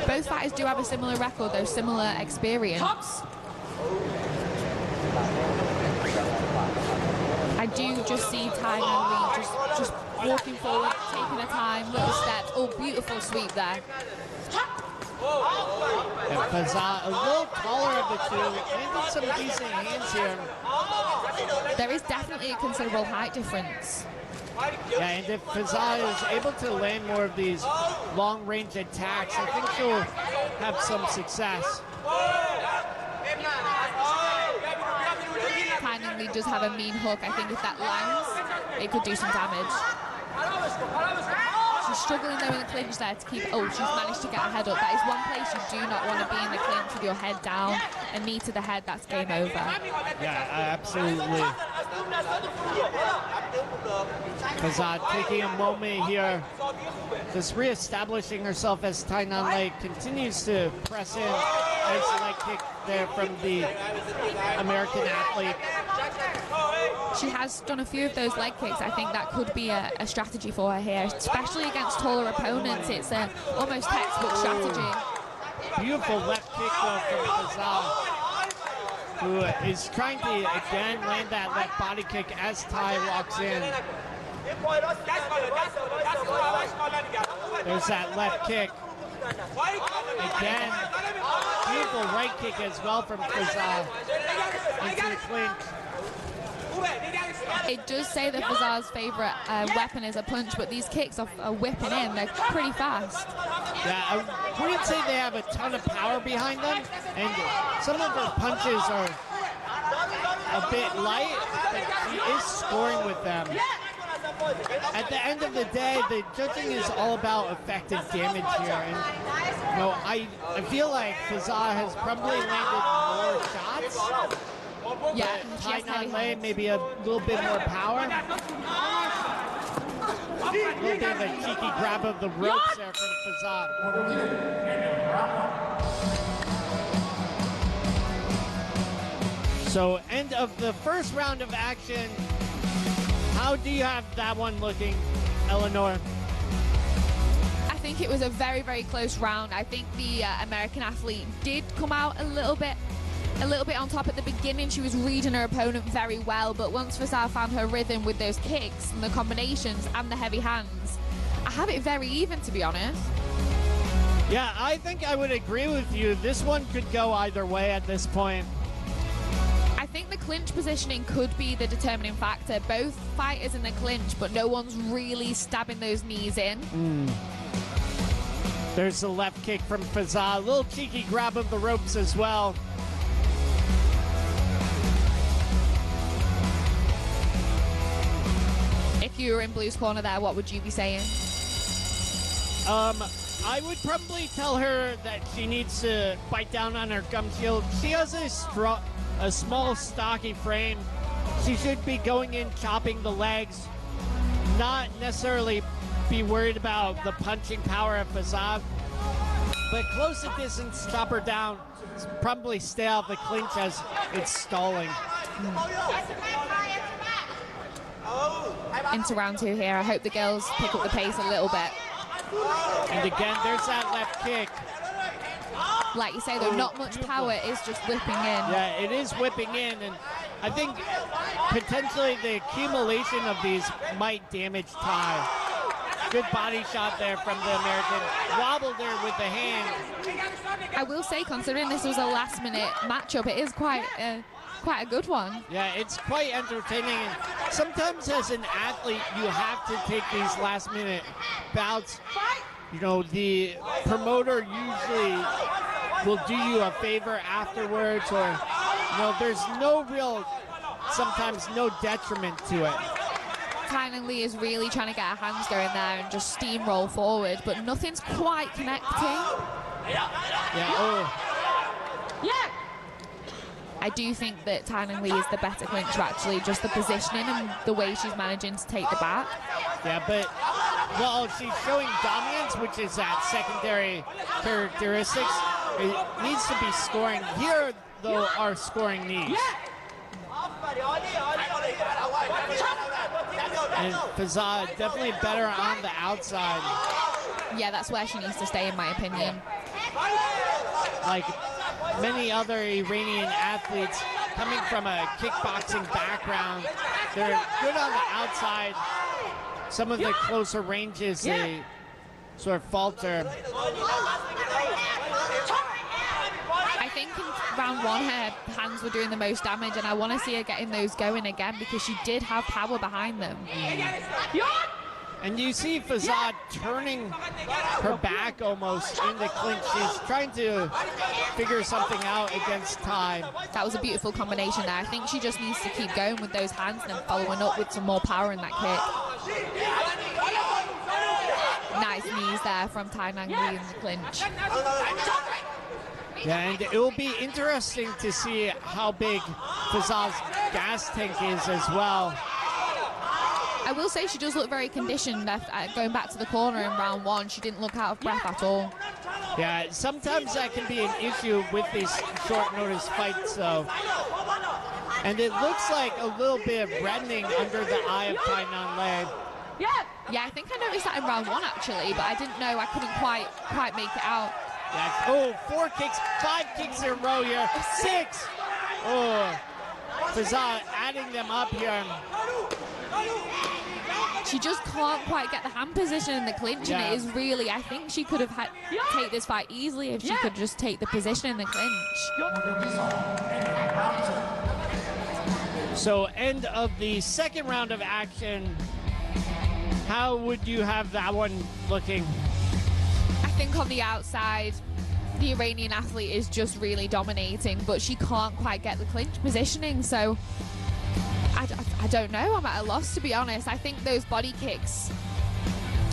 Both fighters do have a similar record, though, similar experience. I do just see Tyan and Lee just walking forward, taking their time, little steps. Oh, beautiful sweep there. And Faza, a little taller of the two, landed some decent hands here. There is definitely a considerable height difference. Yeah, and if Faza is able to land more of these long-range attacks, I think she'll have some success. Tyan and Lee does have a mean hook. I think if that lands, it could do some damage. She's struggling though in the clinch there to keep, oh, she's managed to get her head up. That is one place you do not want to be in the clinch with your head down. A knee to the head, that's game over. Yeah, absolutely. Faza taking a moment here, just re-establishing herself as Tyan Lee continues to press in. Nice leg kick there from the American athlete. She has done a few of those leg kicks. I think that could be a strategy for her here, especially against taller opponents. It's a almost textbook strategy. Beautiful left kick though from Faza, who is trying to again land that left body kick as Ty walks in. There's that left kick. Again, beautiful right kick as well from Faza into the clinch. It does say that Faza's favorite weapon is a punch, but these kicks are whipping in. They're pretty fast. Yeah, I wouldn't say they have a ton of power behind them, and some of her punches are a bit light, but she is scoring with them. At the end of the day, the judging is all about effective damage here, and you know, I feel like Faza has probably landed more shots. Yeah, Tyan Lee maybe a little bit more power. A little bit of a cheeky grab of the ropes there from Faza. So, end of the first round of action. How do you have that one looking, Eleanor? I think it was a very, very close round. I think the American athlete did come out a little bit on top at the beginning. She was reading her opponent very well, but once Faza found her rhythm with those kicks and the combinations and the heavy hands, I have it very even, to be honest. Yeah, I think I would agree with you. This one could go either way at this point. I think the clinch positioning could be the determining factor. Both fighters in the clinch, but no one's really stabbing those knees in. There's the left kick from Faza. A little cheeky grab of the ropes as well. If you were in Blue's corner there, what would you be saying? I would probably tell her that she needs to bite down on her gum shield. She has a small, stocky frame. She should be going in, chopping the legs, not necessarily be worried about the punching power of Faza, but close at distance, chop her down, probably stay out the clinch as it's stalling. Into round two here. I hope the girls pick up the pace a little bit. And again, there's that left kick. Like you say, though, not much power, is just whipping in. Yeah, it is whipping in, and I think potentially the accumulation of these might damage Ty. Good body shot there from the American. Wobbled her with the hand. I will say, considering this was a last-minute matchup, it is quite a good one. Yeah, it's quite entertaining. And sometimes as an athlete, you have to take these last-minute bouts. You know, the promoter usually will do you a favor afterwards, or, you know, there's sometimes no detriment to it. Tyan Lee is really trying to get her hands going there and just steamroll forward, but nothing's quite connecting. Yeah, I do think that Tyan Lee is the better clincher, actually, just the positioning and the way she's managing to take the back. Yeah, but, well, she's showing dominance, which is that secondary characteristics. It needs to be scoring. Here, though, are scoring knees. And Faza definitely better on the outside. Yeah, that's where she needs to stay, in my opinion. Like many other Iranian athletes coming from a kickboxing background, they're good on the outside. Some of the closer ranges, they sort of falter. I think in round one, her hands were doing the most damage, and I want to see her getting those going again because she did have power behind them. And you see Faza turning her back almost in the clinch. She's trying to figure something out against Ty. That was a beautiful combination there. I think she just needs to keep going with those hands and then following up with some more power in that kick. Nice knees there from Tyan Lee in the clinch. Yeah, and it will be interesting to see how big Faza's gas tank is as well. I will say she does look very conditioned going back to the corner in round one. She didn't look out of breath at all. Yeah, sometimes that can be an issue with these short notice fights, though. And it looks like a little bit of reddening under the eye of Tyan Lee. Yeah, I think I noticed that in round one, actually, but I didn't know. I couldn't quite make it out. Yeah. Oh, 4 kicks, 5 kicks in a row here. 6. Oh, Faza adding them up here. She just can't quite get the hand position in the clinch, and it is really, I think she could have take this fight easily if she could just take the position in the clinch. So, end of the second round of action. How would you have that one looking? I think on the outside, the Iranian athlete is just really dominating, but she can't quite get the clinch positioning, so I don't know. I'm at a loss, to be honest. I think those body kicks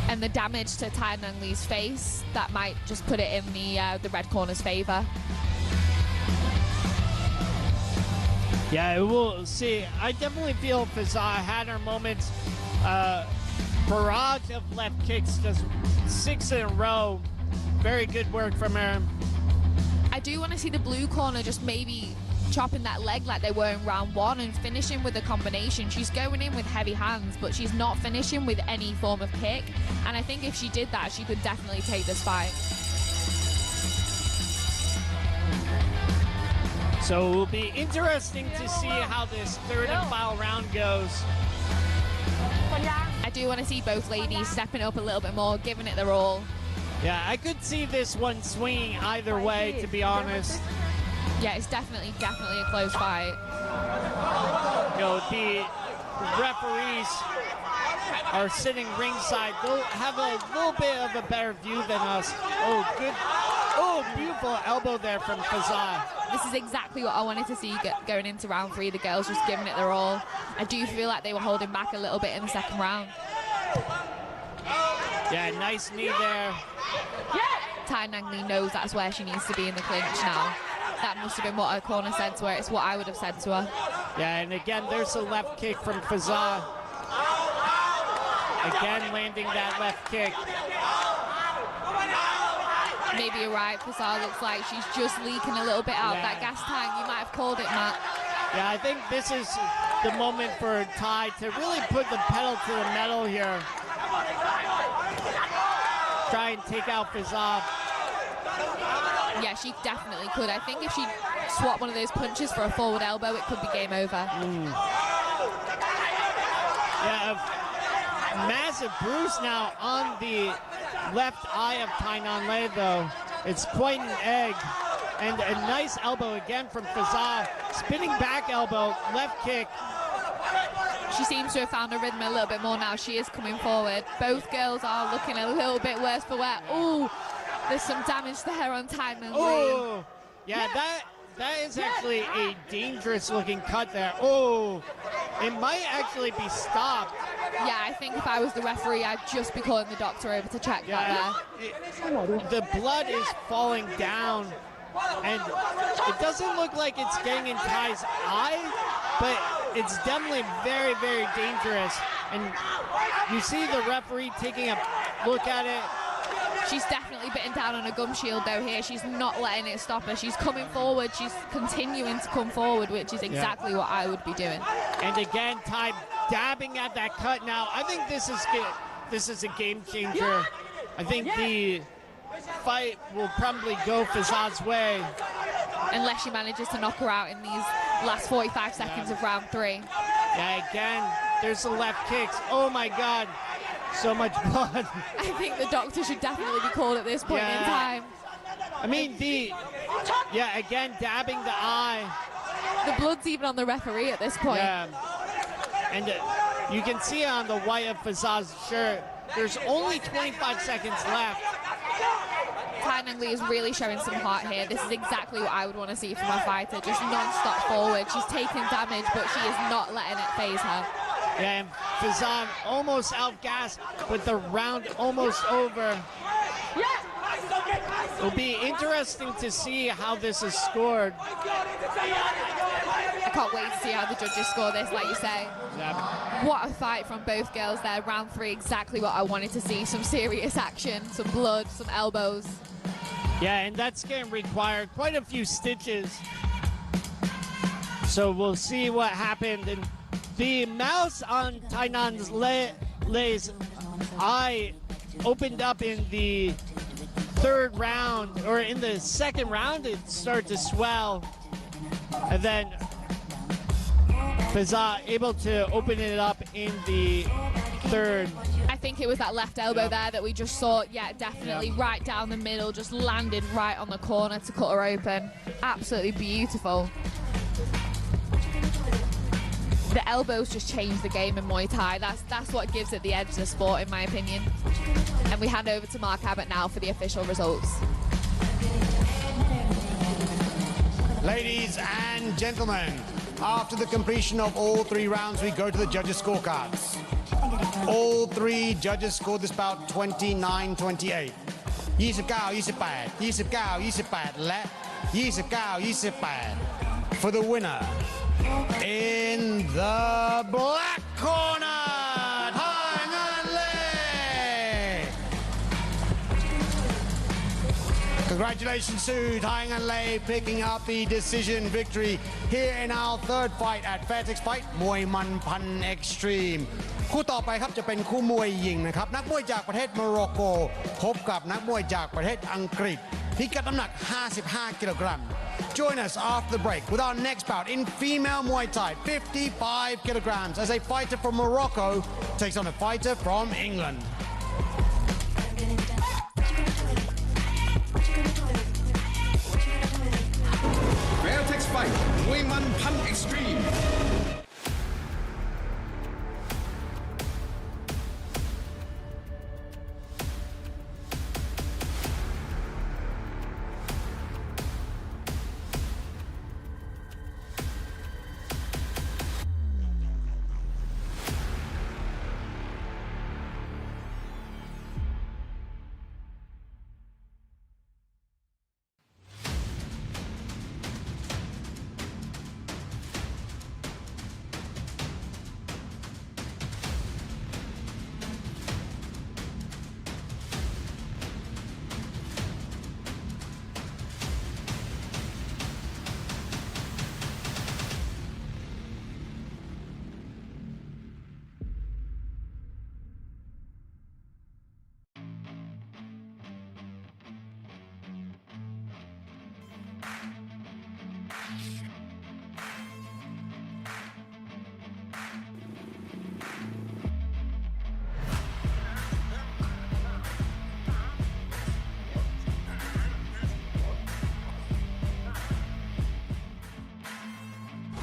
and the damage to Tyan Lee's face, that might just put it in the red corner's favor. Yeah, we'll see. I definitely feel Faza had her moments. Barrage of left kicks, just 6 in a row. Very good work from her. I do want to see the blue corner just maybe chopping that leg like they were in round one and finishing with a combination. She's going in with heavy hands, but she's not finishing with any form of kick. And I think if she did that, she could definitely take this fight. So it will be interesting to see how this third and final round goes. I do want to see both ladies stepping up a little bit more, giving it their all. Yeah, I could see this one swinging either way, to be honest. Yeah, it's definitely a close fight. You know, the referees are sitting ringside. They'll have a little bit of a better view than us. Oh, good. Oh, beautiful elbow there from Faza. This is exactly what I wanted to see going into round 3. The girls just giving it their all. I do feel like they were holding back a little bit in the second round. Yeah, nice knee there. Tyan Lee knows that's where she needs to be in the clinch now. That must have been what her corner said to her. It's what I would have said to her. Yeah, and again, there's a left kick from Faza. Again, landing that left kick. Maybe you're right. Faza looks like she's just leaking a little bit out. Yeah. That gas tank, you might have called it, Matt. Yeah, I think this is the moment for Ty to really put the pedal to the metal here. Try and take out Faza. Yeah, she definitely could. I think if she swapped one of those punches for a forward elbow, it could be game over. Yeah, a massive bruise now on the left eye of Tyan Lee, though. It's quite an egg. And a nice elbow again from Faza. Spinning back elbow, left kick. She seems to have found her rhythm a little bit more now. She is coming forward. Both girls are looking a little bit worse for wear. Ooh, there's some damage there on Tyan Lee. Oh, yeah, that is actually a dangerous looking cut there. Oh, it might actually be stopped. Yeah, I think if I was the referee, I'd just be calling the doctor over to check that there. The blood is falling down And it doesn't look like it's getting in Ty's eye, but it's definitely very, very dangerous. And you see the referee taking a look at it. She's definitely bitten down on a gum shield though here. She's not letting it stop her. She's coming forward. She's continuing to come forward, which is exactly what I would be doing. And again, Ty dabbing at that cut now. I think this is a game changer. I think the fight will probably go Faza's way. Unless she manages to knock her out in these last 45 seconds of round 3. Yeah, again, there's the left kicks. Oh my God. So much blood. I think the doctor should definitely be called at this point in time. I mean, again, dabbing the eye. The blood's even on the referee at this point. Yeah. And you can see on the white of Faza's shirt, there's only 25 seconds left. Haidang is really showing some heart here. This is exactly what I would want to see from a fighter, just non-stop forward. She's taking damage, but she is not letting it phase her. Yeah, and Faza almost out gas, but the round almost over. It'll be interesting to see how this is scored. I can't wait to see how the judges score this, like you say. Yeah. What a fight from both girls there. Round 3, exactly what I wanted to see. Some serious action, some blood, some elbows. Yeah, and that's going to require quite a few stitches. So we'll see what happened. And the mouse on Tyan's Lei's eye opened up in the 3rd round, or in the 2nd round, it started to swell. And then Faza able to open it up in the 3rd. I think it was that left elbow there that we just saw. Yeah, definitely right down the middle, just landed right on the corner to cut her open. Absolutely beautiful. The elbows just change the game in Muay Thai. That's what gives it the edge to the sport, in my opinion. And we hand over to Mark Abbott now for the official results. Ladies and gentlemen, after the completion of all 3 rounds, we go to the judges' scorecards. All 3 judges scored this bout 29-28. 29-28, 29-28 และ 29-28 for the winner. In the black corner, Haidang. Congratulations to Haidang picking up the decision victory here in our 3rd fight at Fairtex Fight มวยมันพัน Extreme คู่ต่อไปครับจะเป็นคู่มวยหญิงนะครับนักมวยจากประเทศโมร็อกโกพบกับนักมวยจากประเทศอังกฤษพิกัดน้ำหนัก 55 กิโลกรัม Join us after the break with our next bout in female Muay Thai, 55 kilograms, as a fighter from Morocco takes on a fighter from England. Fairtex Fight มวยมันพัน Extreme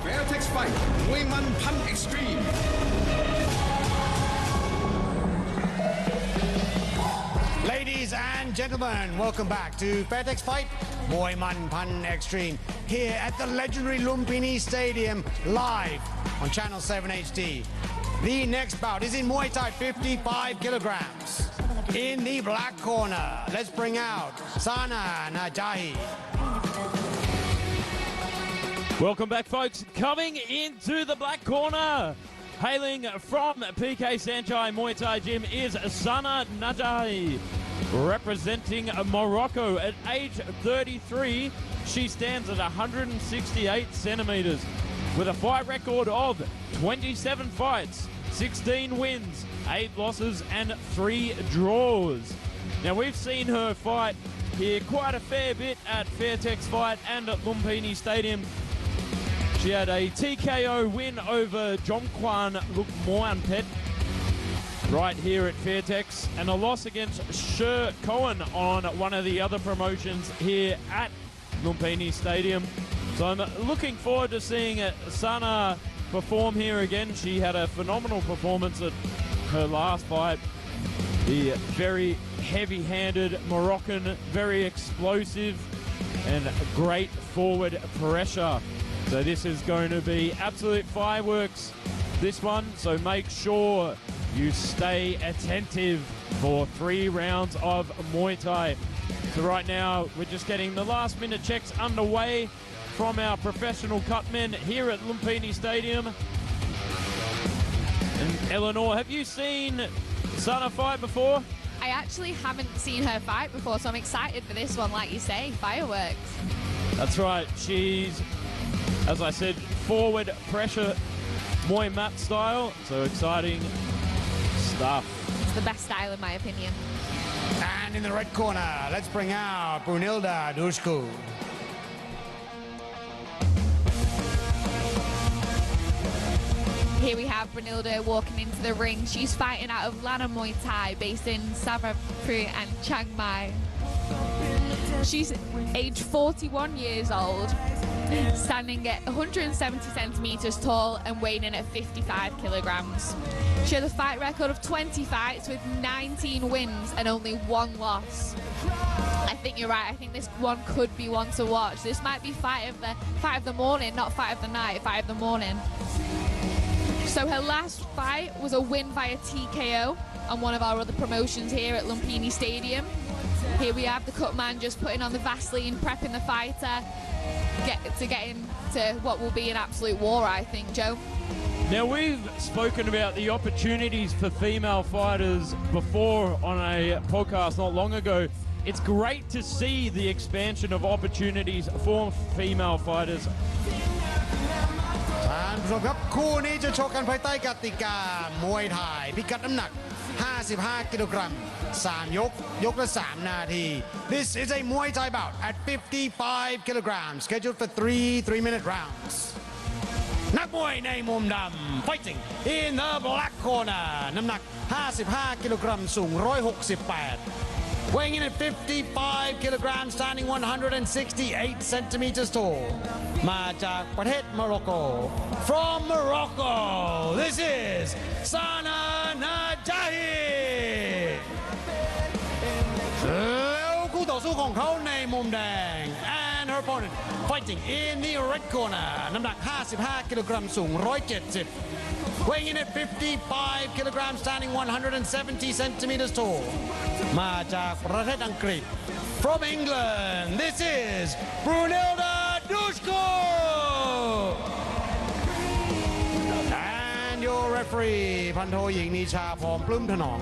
Fairtex Fight มวยมันพัน Extreme Ladies and gentlemen, welcome back to Fairtex Fight มวยมันพัน Extreme here at the legendary Lumpinee Stadium live on Channel 7 HD. The next bout is in Muay Thai 55 kilograms. In the black corner, let's bring out Sana Najahi. Welcome back, folks. Coming into the black corner, hailing from PK Sanchai Muay Thai Gym, is Sana Najahi, representing Morocco. At age 33, she stands at 168 centimeters with a fight record of 27 fights, 16 wins, 8 losses, and 3 draws. Now, we've seen her fight here quite a fair bit at Fairtex Fight and at Lumpinee Stadium. She had a TKO win over Jong-Kwan Lukmoanpet right here at Fairtex, and a loss against Sher Cohen on one of the other promotions here at Lumpinee Stadium. So I'm looking forward to seeing Sana perform here again. She had a phenomenal performance at her last fight. The very heavy-handed Moroccan, very explosive and great forward pressure. So this is going to be absolute fireworks, this one. So make sure you stay attentive for 3 rounds of Muay Thai. So right now, we're just getting the last minute checks underway from our professional cutmen here at Lumpinee Stadium. And Eleanor, have you seen Sana fight before? I actually haven't seen her fight before, so I'm excited for this one, like you say, fireworks. That's right. She's, as I said, forward pressure Muay mat style. So exciting stuff. It's the best style in my opinion. And in the red corner, let's bring out Brunilda Dushku. Here we have Brunilda walking into the ring. She's fighting out of Lana Muay Thai, based in Savapri and Chiang Mai. She's age 41 years old, standing at 170 centimeters tall and weighing in at 55 kilograms. She has a fight record of 20 fights with 19 wins and only 1 loss. I think you're right. I think this one could be one to watch. This might be fight of the morning, not fight of the night, fight of the morning. So her last fight was a win via TKO on one of our other promotions here at Lumpinee Stadium. Here we have the cut man just putting on the Vaseline, prepping the fighter, get into what will be an absolute war, I think, Joe. Now, we've spoken about the opportunities for female fighters before on a podcast not long ago. It's great to see the expansion of opportunities for female fighters. ท่านผู้ชมครับคู่นี้จะชกกันภายใต้กติกามวยไทยพิกัดน้ำหนัก 55 กิโลกรัม 3 ยกละ 3 นาที This is a Muay Thai bout at 55 kilograms scheduled for 3 3-minute rounds นักมวยในมุมดำ fighting in the black corner น้ำหนัก 55 กิโลกรัม สูง 168 weighing in at 55 kilograms, standing 168 centimeters tall มาจากประเทศโมร็อกโก from Morocco this is Sana Najahi แล้วคู่ต่อสู้ของเขาในมุมแดง and her opponent fighting in the red corner น้ำหนัก 55 กิโลกรัม สูง 170 weighing in at 55 kilograms, standing 170 centimeters tall มาจากประเทศอังกฤษ from England this is Brunilda Dushku and your referee พันโทหญิงนิชาพรปลื้มถนอม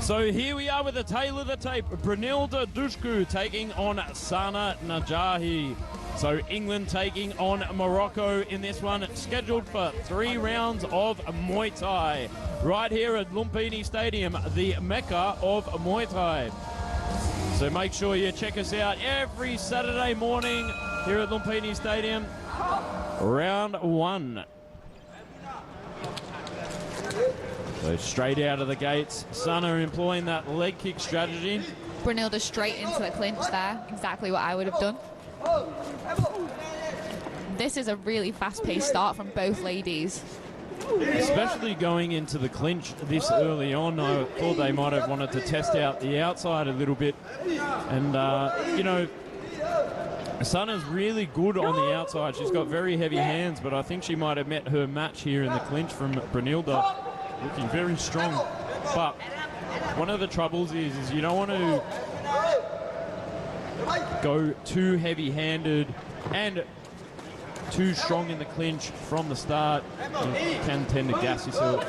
So here we are with the tail of the tape. Brunilda Dushku taking on Sana Najahi. So England taking on Morocco in this one, scheduled for 3 rounds of Muay Thai. Right here at Lumpinee Stadium, the Mecca of Muay Thai. So make sure you check us out every Saturday morning here at Lumpinee Stadium. Round 1. So straight out of the gates, Sana employing that leg kick strategy. Brunilda straight into the clinch there, exactly what I would have done. This is a really fast-paced start from both ladies. Especially going into the clinch this early on, I thought they might have wanted to test out the outside a little bit. And, you know, Sana's really good on the outside. She's got very heavy hands, but I think she might have met her match here in the clinch from Brunilda. Looking very strong. But one of the troubles is you don't want to go too heavy-handed and too strong in the clinch from the start, you can tend to gas yourself.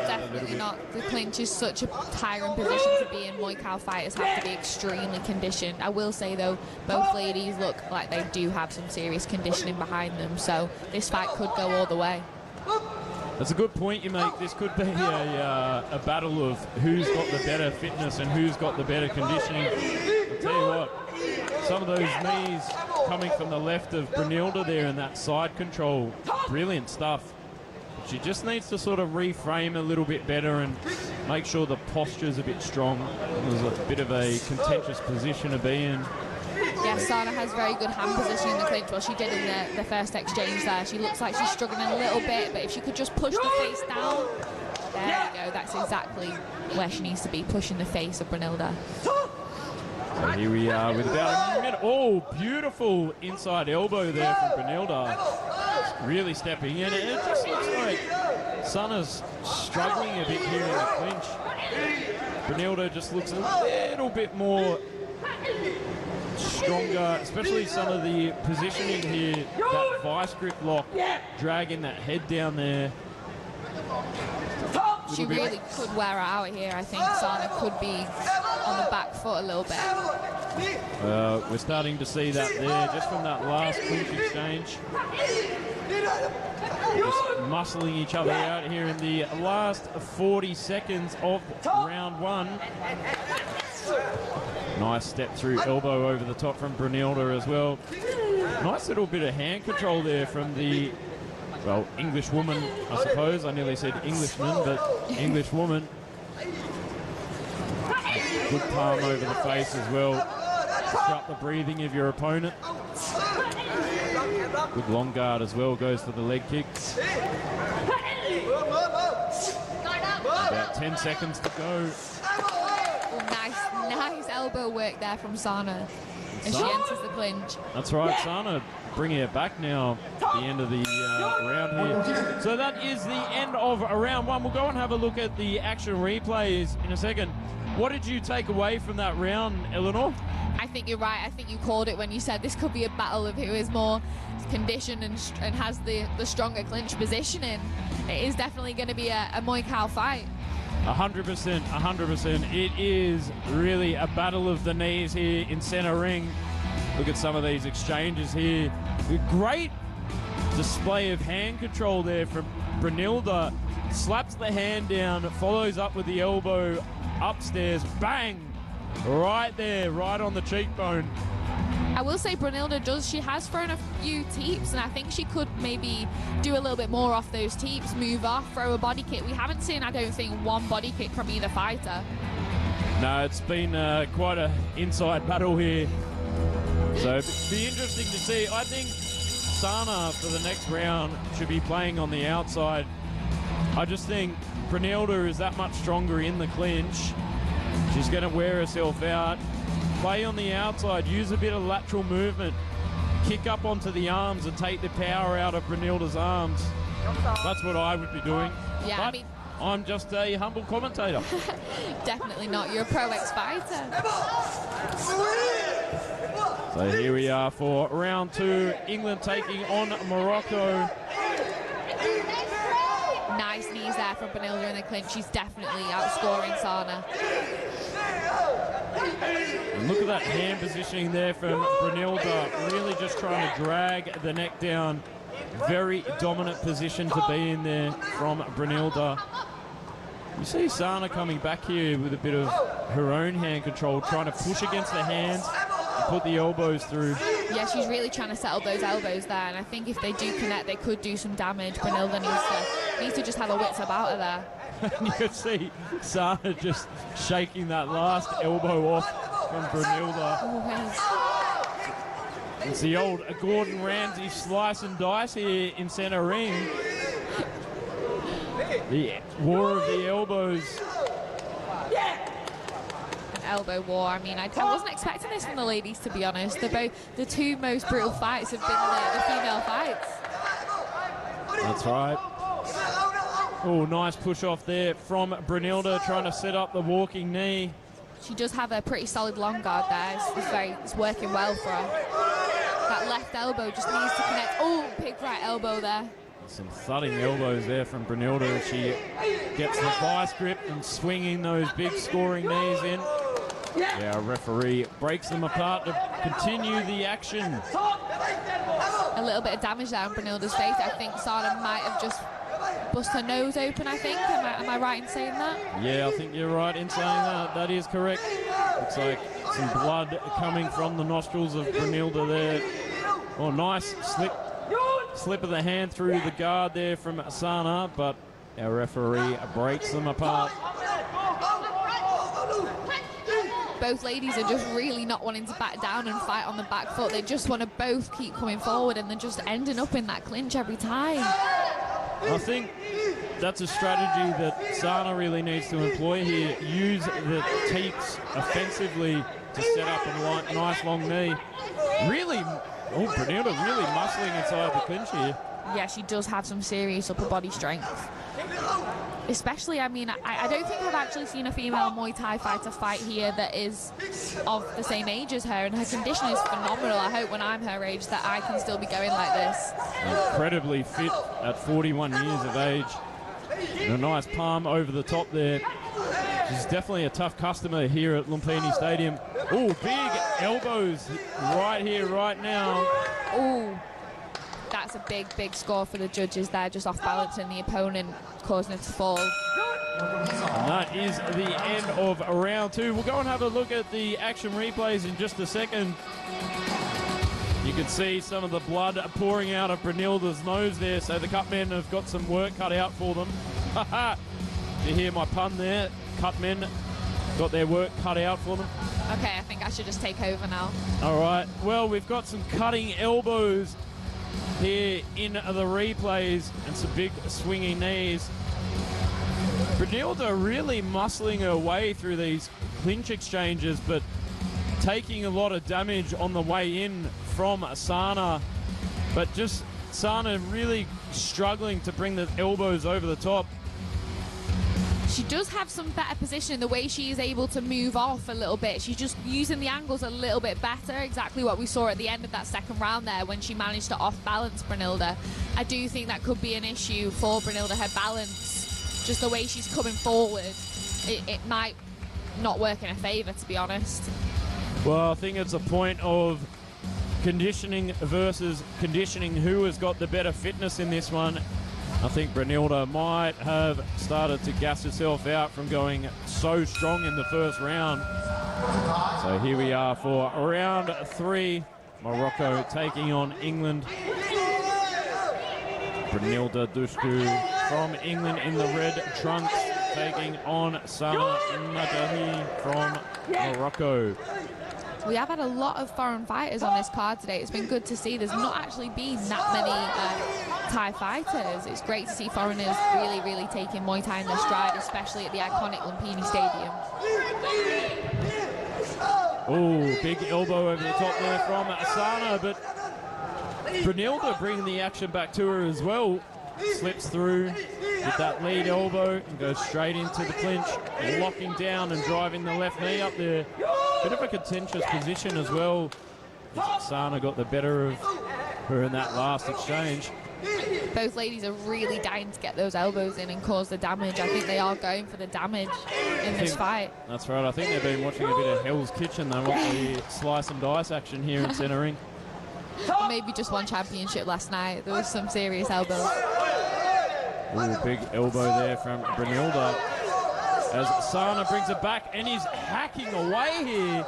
Definitely not. The clinch is such a tiring position to be in. Muay Thai fighters have to be extremely conditioned. I will say, though, both ladies look like they do have some serious conditioning behind them, so this fight could go all the way. That's a good point you make. This could be a battle of who's got the better fitness and who's got the better conditioning. I'll tell you what, some of those knees coming from the left of Brunilda there in that side control, brilliant stuff. She just needs to sort of reframe a little bit better and make sure the posture's a bit strong. It was a bit of a contentious position to be in. Yeah, Sana has very good hand position in the clinch. Well, she did in the first exchange there. She looks like she's struggling a little bit, but if she could just push the face down, there you go. That's exactly where she needs to be, pushing the face of Brunilda. So here we are with about a minute. Oh, beautiful inside elbow there from Brunilda. Really stepping in. It just looks like Sana's struggling a bit here in the clinch. Brunilda just looks a little bit more stronger, especially some of the positioning here. That vice grip lock, dragging that head down there. She really could wear her out here. I think Sana could be on the back foot a little bit. We're starting to see that there just from that last clinch exchange. Just muscling each other out here in the last 40 seconds of round one. Nice step through elbow over the top from Brunilda as well. Nice little bit of hand control there from the, well, English woman, I suppose. I nearly said Englishman, but English woman. Good palm over the face as well. Disrupt the breathing of your opponent. Good long guard as well, goes for the leg kick. About 10 seconds to go. Oh, nice elbow work there from Sana as she enters the clinch. That's right, Sana bringing it back now at the end of the round here. So that is the end of round one. We'll go and have a look at the action replays in a second. What did you take away from that round, Eleanor? I think you're right. I think you called it when you said this could be a battle of who is more conditioned and has the stronger clinch positioning. It is definitely going to be a Muay Thai fight. 100%, 100%. It is really a battle of the knees here in center ring. Look at some of these exchanges here. A great display of hand control there from Brunilda. Slaps the hand down, follows up with the elbow upstairs. Bang! Right there, right on the cheekbone. I will say Brunilda she has thrown a few teeps, and I think she could maybe do a little bit more off those teeps, move off, throw a body kick. We haven't seen, I don't think, one body kick from either fighter. No, it's been quite an inside battle here. So it'll be interesting to see. I think Sana for the next round should be playing on the outside. I just think Brunilda is that much stronger in the clinch. She's going to wear herself out. Play on the outside, use a bit of lateral movement, kick up onto the arms and take the power out of Brunilda's arms. That's what I would be doing. Yeah, but I mean, I'm just a humble commentator. Definitely not. You're a pro ex-fighter. So here we are for round two. England taking on Morocco. Nice knees there from Brunilda in the clinch. She's definitely outscoring Sana. And look at that hand positioning there from Brunilda. Really just trying to drag the neck down. Very dominant position to be in there from Brunilda. You see Sana coming back here with a bit of her own hand control, trying to push against the hands and put the elbows through. Yeah, she's really trying to settle those elbows there, and I think if they do connect, they could do some damage. Brunilda needs to just have her wits about her there. You could see Sana just shaking that last elbow off from Brunilda. Oh, it's the old Gordon Ramsay slice and dice here in center ring. The war of the elbows. Elbow war. I mean, I wasn't expecting this from the ladies, to be honest. The two most brutal fights have been the female fights. That's right. Oh, nice push off there from Brunilda, trying to set up the walking knee. She does have a pretty solid long guard there. It's working well for her. That left elbow just needs to connect. Oh, big right elbow there. Some thudding elbows there from Brunilda. She gets the vice grip and swinging those big scoring knees in. Yeah, our referee breaks them apart to continue the action. A little bit of damage there on Brunilda's face. I think Sana might have just bust her nose open, I think. Am I right in saying that? Yeah, I think you're right in saying that. That is correct. Looks like some blood coming from the nostrils of Brunilda there. Oh, nice slip of the hand through the guard there from Sana, but our referee breaks them apart. Both ladies are just really not wanting to back down and fight on the back foot. They just want to both keep coming forward, and they're just ending up in that clinch every time. I think that's a strategy that Sana really needs to employ here. Use the teeps offensively to set up a nice long knee. Really, Brunilda really muscling inside the clinch here. Yeah, she does have some serious upper body strength. Especially, I mean, I don't think I've actually seen a female Muay Thai fighter fight here that is of the same age as her, and her condition is phenomenal. I hope when I'm her age that I can still be going like this. Incredibly fit at 41 years of age. And a nice palm over the top there. She's definitely a tough customer here at Lumpinee Stadium. Oh, big elbows right here, right now. Oh, that's a big score for the judges there, just off balancing the opponent, causing it to fall. And that is the end of round two. We'll go and have a look at the action replays in just a second. You can see some of the blood pouring out of Brunilda's nose there, so the cutmen have got some work cut out for them. Haha! Did you hear my pun there? Cutmen got their work cut out for them. Okay, I think I should just take over now. All right, well, we've got some cutting elbows here in the replays and some big swinging knees. Brunilda really muscling her way through these clinch exchanges, but taking a lot of damage on the way in from Sana. But just Sana really struggling to bring the elbows over the top. She does have some better position, the way she is able to move off a little bit. She's just using the angles a little bit better, exactly what we saw at the end of that second round there when she managed to off-balance Brunilda. I do think that could be an issue for Brunilda, her balance, just the way she's coming forward. It might not work in her favour, to be honest. Well, I think it's a point of conditioning versus conditioning. Who has got the better fitness in this one? I think Brunilda might have started to gas herself out from going so strong in the first round. So here we are for round three. Morocco taking on England. Brunilda Dushku from England in the red trunks, taking on Sana Nadahi from Morocco. We have had a lot of foreign fighters on this card today. It's been good to see. There's not actually been that many Thai fighters. It's great to see foreigners really taking Muay Thai in their stride, especially at the iconic Lumpinee Stadium. Oh, big elbow over the top there from Sana, but Brunilda bringing the action back to her as well. Slips through with that lead elbow and goes straight into the clinch, locking down and driving the left knee up there. Bit of a contentious position as well. Sana got the better of her in that last exchange. Both ladies are really dying to get those elbows in and cause the damage. I think they are going for the damage in this fight. That's right. I think they've been watching a bit of Hell's Kitchen. They want the slice and dice action here in centre ring. Maybe just one championship last night. There was some serious elbows. Ooh, big elbow there from Brunilda. As Sana brings it back and he's hacking away here.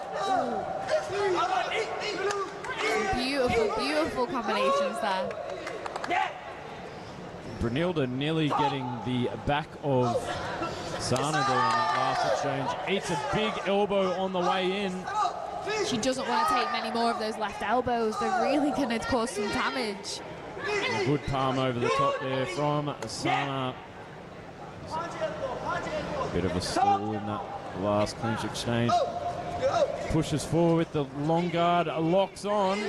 Beautiful combinations there. Brunilda nearly getting the back of Sana there in that last exchange. Eats a big elbow on the way in. She doesn't want to take many more of those left elbows. They're really going to cause some damage. And a good palm over the top there from Sana. Bit of a stall in that last clinch exchange. Pushes forward with the long guard, locks on,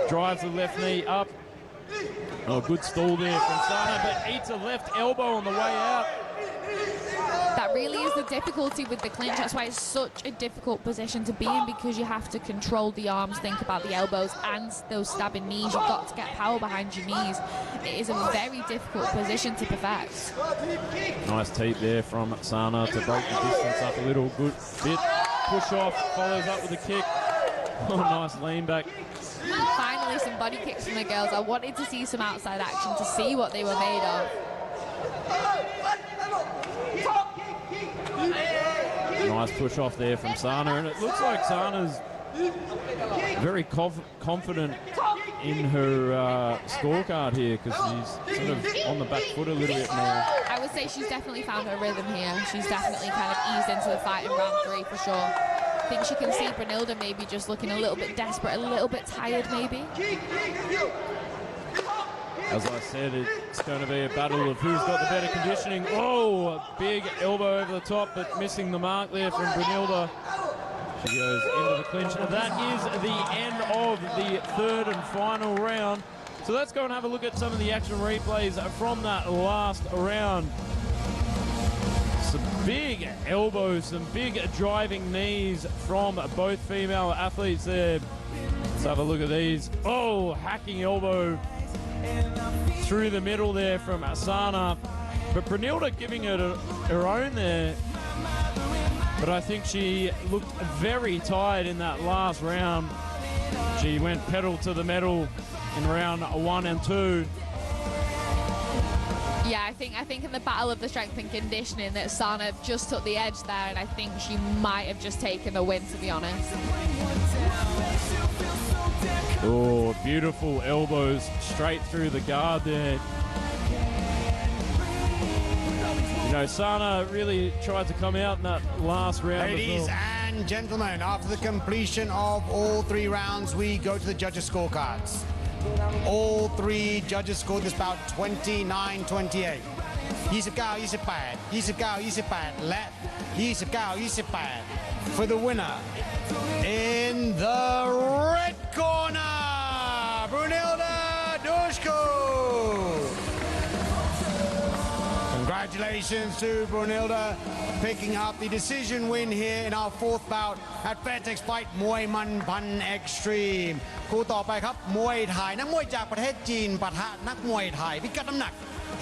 drives the left knee up. Oh, good stall there from Sana, but eats a left elbow on the way out. That really is the the difficulty with the clinch. That's why it's such a difficult position to be in, because you have to control the arms, think about the elbows and those stabbing knees. You've got to get power behind your knees. It is a very difficult position to perfect. Nice teep there from Sana to break the distance up a little. Good bit. Push off, follows up with a kick. Oh, nice lean back. Finally, some body kicks from the girls. I wanted to see some outside action to see what they were made of. Nice push off there from Sana, and it looks like Sana's very confident in her scorecard here, because she's sort of on the back foot a little bit more. I would say she's definitely found her rhythm here. She's definitely kind of eased into the fight in round 3 for sure. I think she can see Brunilda maybe just looking a little bit desperate, a little bit tired maybe. As I said, it's going to be a battle of who's got the better conditioning. Oh, a big elbow over the top, but missing the mark there from Brunilda. She goes into the clinch. That is the end of the 3rd and final round. So let's go and have a look at some of the action replays from that last round. Some big elbows, some big driving knees from both female athletes there. Let's have a look at these. Oh, hacking elbow through the middle there from Sana. But Brunilda giving it her own there. But I think she looked very tired in that last round. She went pedal to the metal in round 1 and 2. Yeah, I think in the battle of the strength and conditioning that Sana just took the edge there, and I think she might have just taken the win, to be honest. Oh, beautiful elbows straight through the guard there. You know, Sana really tried to come out in that last round. Ladies and gentlemen, after the completion of all 3 rounds, we go to the judges' scorecards. All 3 judges scored this bout 29-28. 29-28 และ 29-28 for the winner in the red corner, Brunilda Dushku. Congratulations to Brunilda picking up the decision win here in our 4th bout at Fairtex Fight มวยมันพัน Extreme คู่ต่อไปครับมวยไทยนักมวยจากประเทศจีนปะทะนักมวยไทยพิกัดน้ำหนัก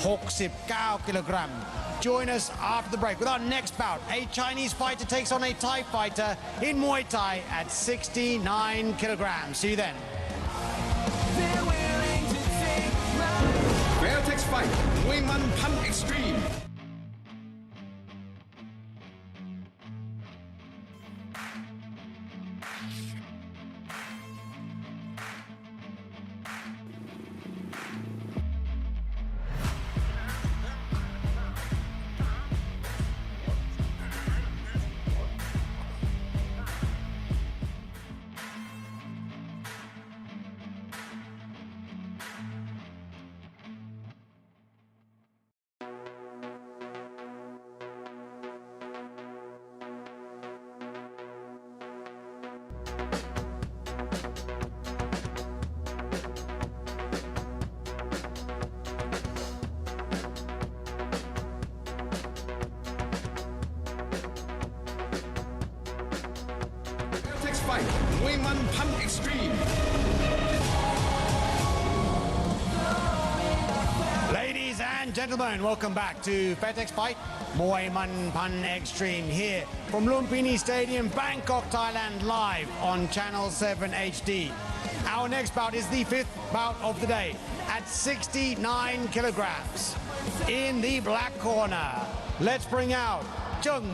69 kilogram. Join us after the break with our next bout. A Chinese fighter takes on a Thai fighter in Muay Thai at 69 kilograms. See you then. Fairtex Fight มวยมันพัน Extreme Fight มวยมันพัน Extreme Ladies and gentlemen, welcome back to Fairtex Fight มวยมันพัน Extreme here from Lumpinee Stadium, Bangkok, Thailand, live on Channel 7 HD. Our next bout is the 5th bout of the day at 69 kilograms. In the black corner, let's bring out Jung.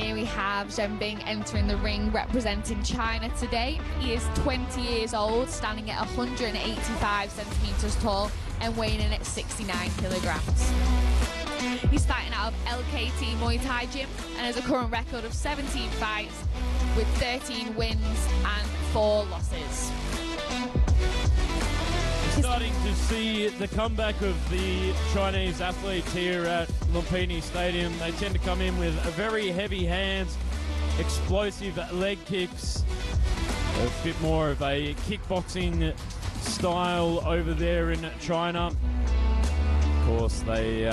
Here we have Zheng entering the ring representing China today. He is 20 years old, standing at 185 centimeters tall and weighing in at 69 kilograms. He's fighting out of LKT Muay Thai Gym and has a current record of 17 fights with 13 wins and 4 losses. Starting to see the comeback of the Chinese athletes here at Lumpinee Stadium. They tend to come in with very heavy hands, explosive leg kicks, a bit more of a kickboxing style over there in China. Of course, they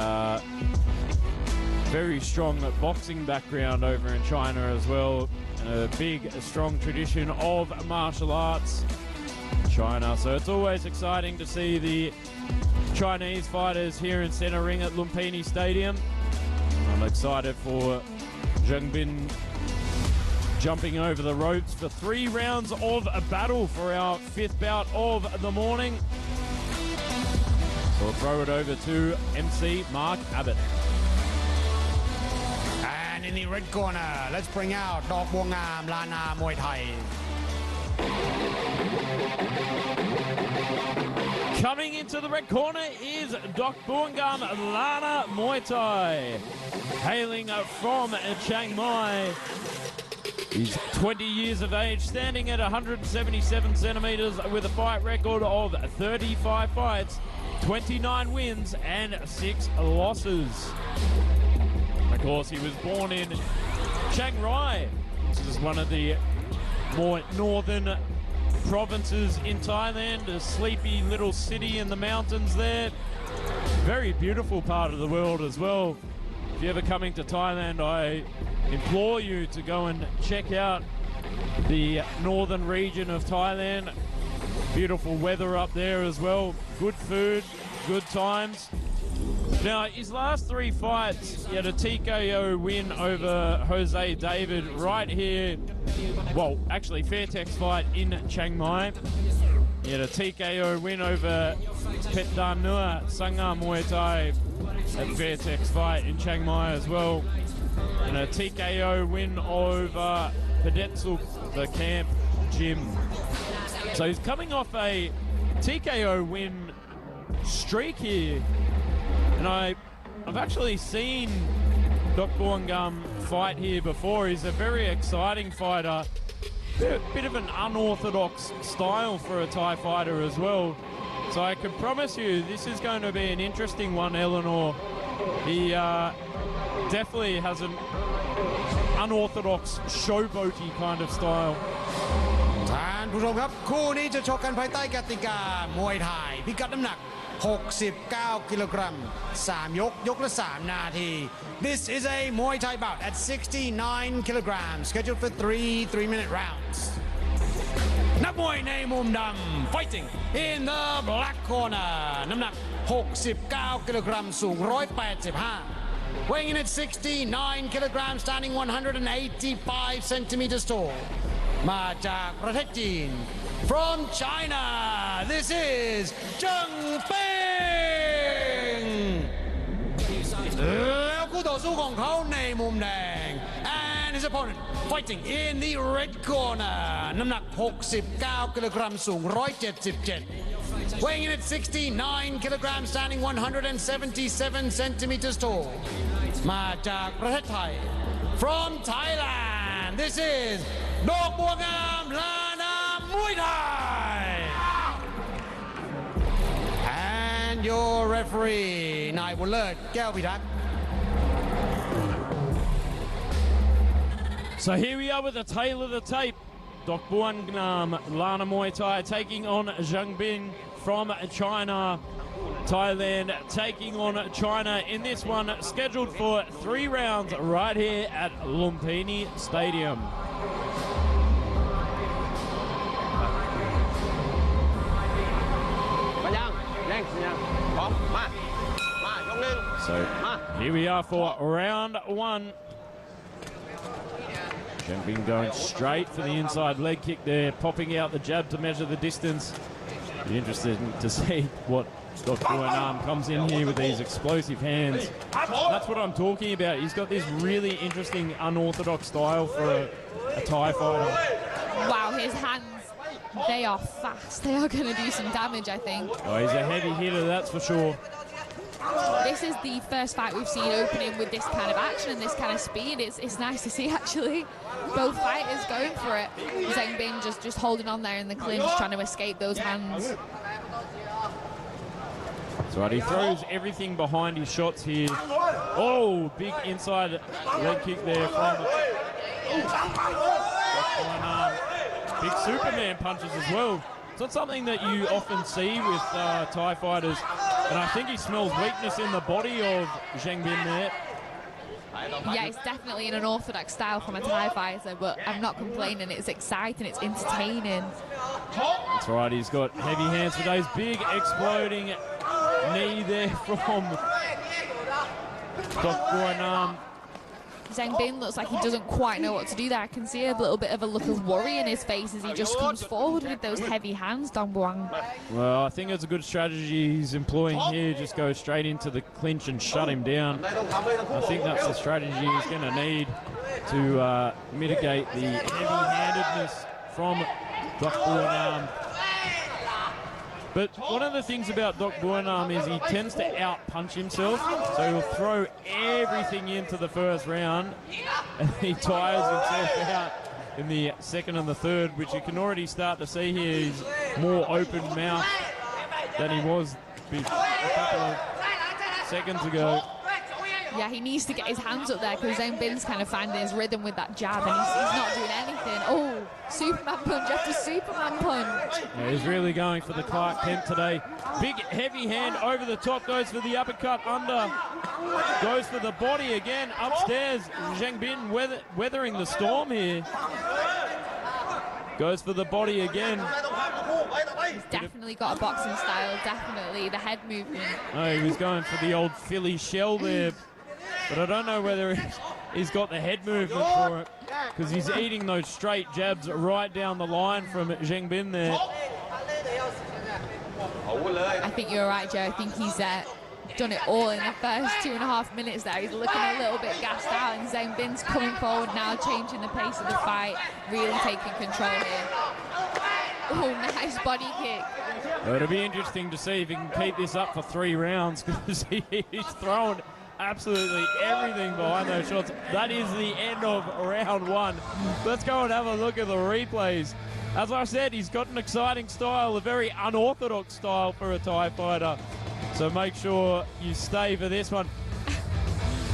very strong boxing background over in China as well. A big, strong tradition of martial arts in China. So it's always exciting to see the Chinese fighters here in Centre Ring at Lumpinee Stadium. I'm excited for Jung jumping over the ropes for 3 rounds of a battle for our 5th bout of the morning. So we'll throw it over to MC Mark Abbott. And in the red corner, let's bring out Doc Buan, Lana Muay Thai. Coming into the red corner is Doc Buan, Lana Muay Thai. Hailing from Chiang Mai. He's 20 years of age, standing at 177 centimeters with a fight record of 35 fights, 29 wins and 6 losses. Of course, he was born in Chiang Rai, which is one of the more northern provinces in Thailand, a sleepy little city in the mountains there. Very beautiful part of the world as well. If you're ever coming to Thailand, I implore you to go and check out the northern region of Thailand. Beautiful weather up there as well. Good food, good times. Now, his last 3 fights, he had a TKO win over Jose David right here. Well, actually, Fairtex fight in Chiang Mai. He had a TKO win over Petdanua Sangha Muay Thai at Fairtex fight in Chiang Mai as well. And a TKO win over Pedetsuk, the camp gym. So he's coming off a TKO win streak here. And I've actually seen Doc Buan fight here before. He's a very exciting fighter. Bit of an unorthodox style for a Thai fighter as well. So I can promise you this is going to be an interesting one, Eleanor. He definitely has an unorthodox showboaty kind of style. ท่านผู้ชมครับคู่นี้จะชกกันภายใต้กติกามวยไทยพิกัดน้ำหนัก 69 กิโลกรัม 3 ยกละ 3 นาที This is a Muay Thai bout at 69 kilograms scheduled for 3 3-minute rounds นักมวยในมุมดำ fighting in the black corner น้ำหนัก 69 กิโลกรัม สูง 185 weighing in at 69 kilograms, standing 185 centimeters tall มาจากประเทศจีน From China, this is Jung แล้วคู่ต่อสู้ของเขาในมุมแดง and his opponent fighting in the red corner น้ำหนัก 69 กิโลกรัม สูง 177 weighing in at 69 kilograms, standing 177 centimeters tall มาจากประเทศไทย From Thailand, this is Doc Buan, Lana Muay Thai. And your referee, นายบุญเลิศ แก้วพิทักษ์ So here we are with the tail of the tape. Doc Buan, Lana Muay Thai taking on Jung from China. Thailand taking on China in this one, scheduled for 3 rounds right here at Lumpinee Stadium. So here we are for round 1. Jung going straight for the inside leg kick there, popping out the jab to measure the distance. Be interested to see what Doc Buan comes in here with these explosive hands. That's what I'm talking about. He's got this really interesting unorthodox style for a Thai fighter. Wow, his hands, they are fast. They are going to do some damage, I think. Oh, he's a heavy hitter, that's for sure. This is the first fight we've seen opening with this kind of action and this kind of speed. It's nice to see, actually. Both fighters going for it. Jung just holding on there in the clinch, trying to escape those hands. That's right, he throws everything behind his shots here. Oh, big inside leg kick there from Big Superman punches as well. It's not something that you often see with Thai fighters, and I think he smells weakness in the body of Zhang Bin there. Yeah, it's definitely in an orthodox style from a Thai fighter, but I'm not complaining. It's exciting, it's entertaining. That's right, he's got heavy hands for days. Big exploding knee there from Doc Buan. Zhang Bin looks like he doesn't quite know what to do there. I can see a little bit of a look of worry in his face as he just comes forward with those heavy hands, Doc Buan. Well, I think it's a good strategy he's employing here. Just go straight into the clinch and shut him down. I think that's the strategy he's going to need to mitigate the heavy-handedness from Doc Buan. But one of the things about Doc Buan is he tends to out-punch himself, so he'll throw everything into the first round, and he tires himself out in the second and the third, which you can already start to see here. He's more open mouth than he was a couple of seconds ago. Yeah, he needs to get his hands up there because Zhang Bin's kind of finding his rhythm with that jab, and he's not doing anything. Oh, Superman punch after Superman punch. Yeah, he's really going for the Clark Kent today. Big, heavy hand over the top, goes for the uppercut under. Goes for the body again, upstairs. Zhang Bin weathering the storm here. Goes for the body again. He's definitely got a boxing style, definitely. The head movement. Oh, he was going for the old Philly shell there. But I don't know whether he's got the head movement for it, because he's eating those straight jabs right down the line from Zhang Bin there. I think you're right, Joe. I think he's done it all in the first 2.5 minutes there. He's looking a little bit gassed out, and Zhang Bin's coming forward now, changing the pace of the fight, really taking control here. Oh, nice body kick. Well, it'll be interesting to see if he can keep this up for 3 rounds, because he's thrown absolutely everything behind those shots. That is the end of round 1. Let's go and have a look at the replays. As I said, he's got an exciting style, a very unorthodox style for a Thai fighter. So make sure you stay for this one.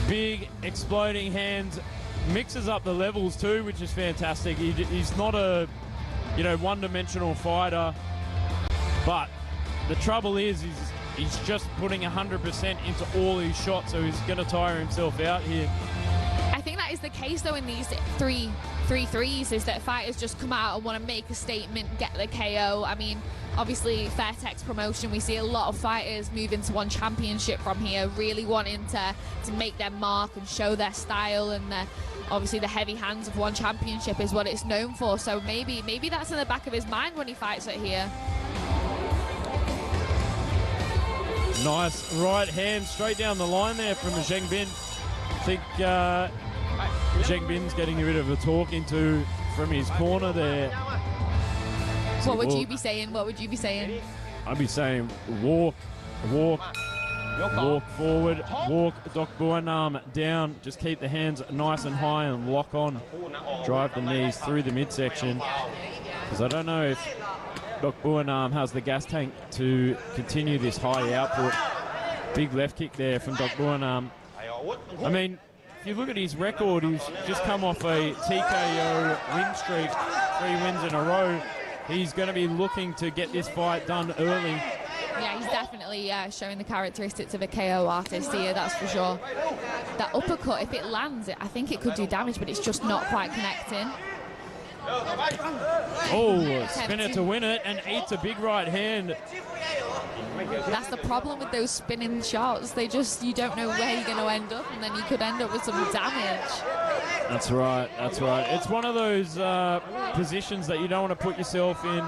Big exploding hands, mixes up the levels too, which is fantastic. He's not a one-dimensional fighter, but the trouble is he's just putting 100% into all his shots, so he's going to tire himself out here. I think that is the case, though, in these three threes, is that fighters just come out and want to make a statement, get the KO. I mean, obviously, Fairtex promotion, we see a lot of fighters move into one championship from here, really wanting to make their mark and show their style, and obviously the heavy hands of one championship is what it's known for. So maybe that's in the back of his mind when he fights it here. Nice right hand straight down the line there from Zhang Bin. I think Zhang Bin's getting a bit of a talking to from his corner there. What would you be saying? What would you be saying? I'd be saying walk forward, walk Doc Buan down. Just keep the hands nice and high and lock on. Drive the knees through the midsection. Because I don't know if Doc Buan has the gas tank to continue this high output. Big left kick there from Doc Buan. I mean, if you look at his record, he's just come off a TKO win streak, 3 wins in a row. He's going to be looking to get this fight done early. Yeah, he's definitely showing the characteristics of a KO artist here, that's for sure. That uppercut, if it lands, I think it could do damage, but it's just not quite connecting. Oh, spinner to win it, and eats a big right hand. That's the problem with those spinning shots. You don't know where you're going to end up, and then you could end up with some damage. That's right, that's right. It's one of those positions that you don't want to put yourself in.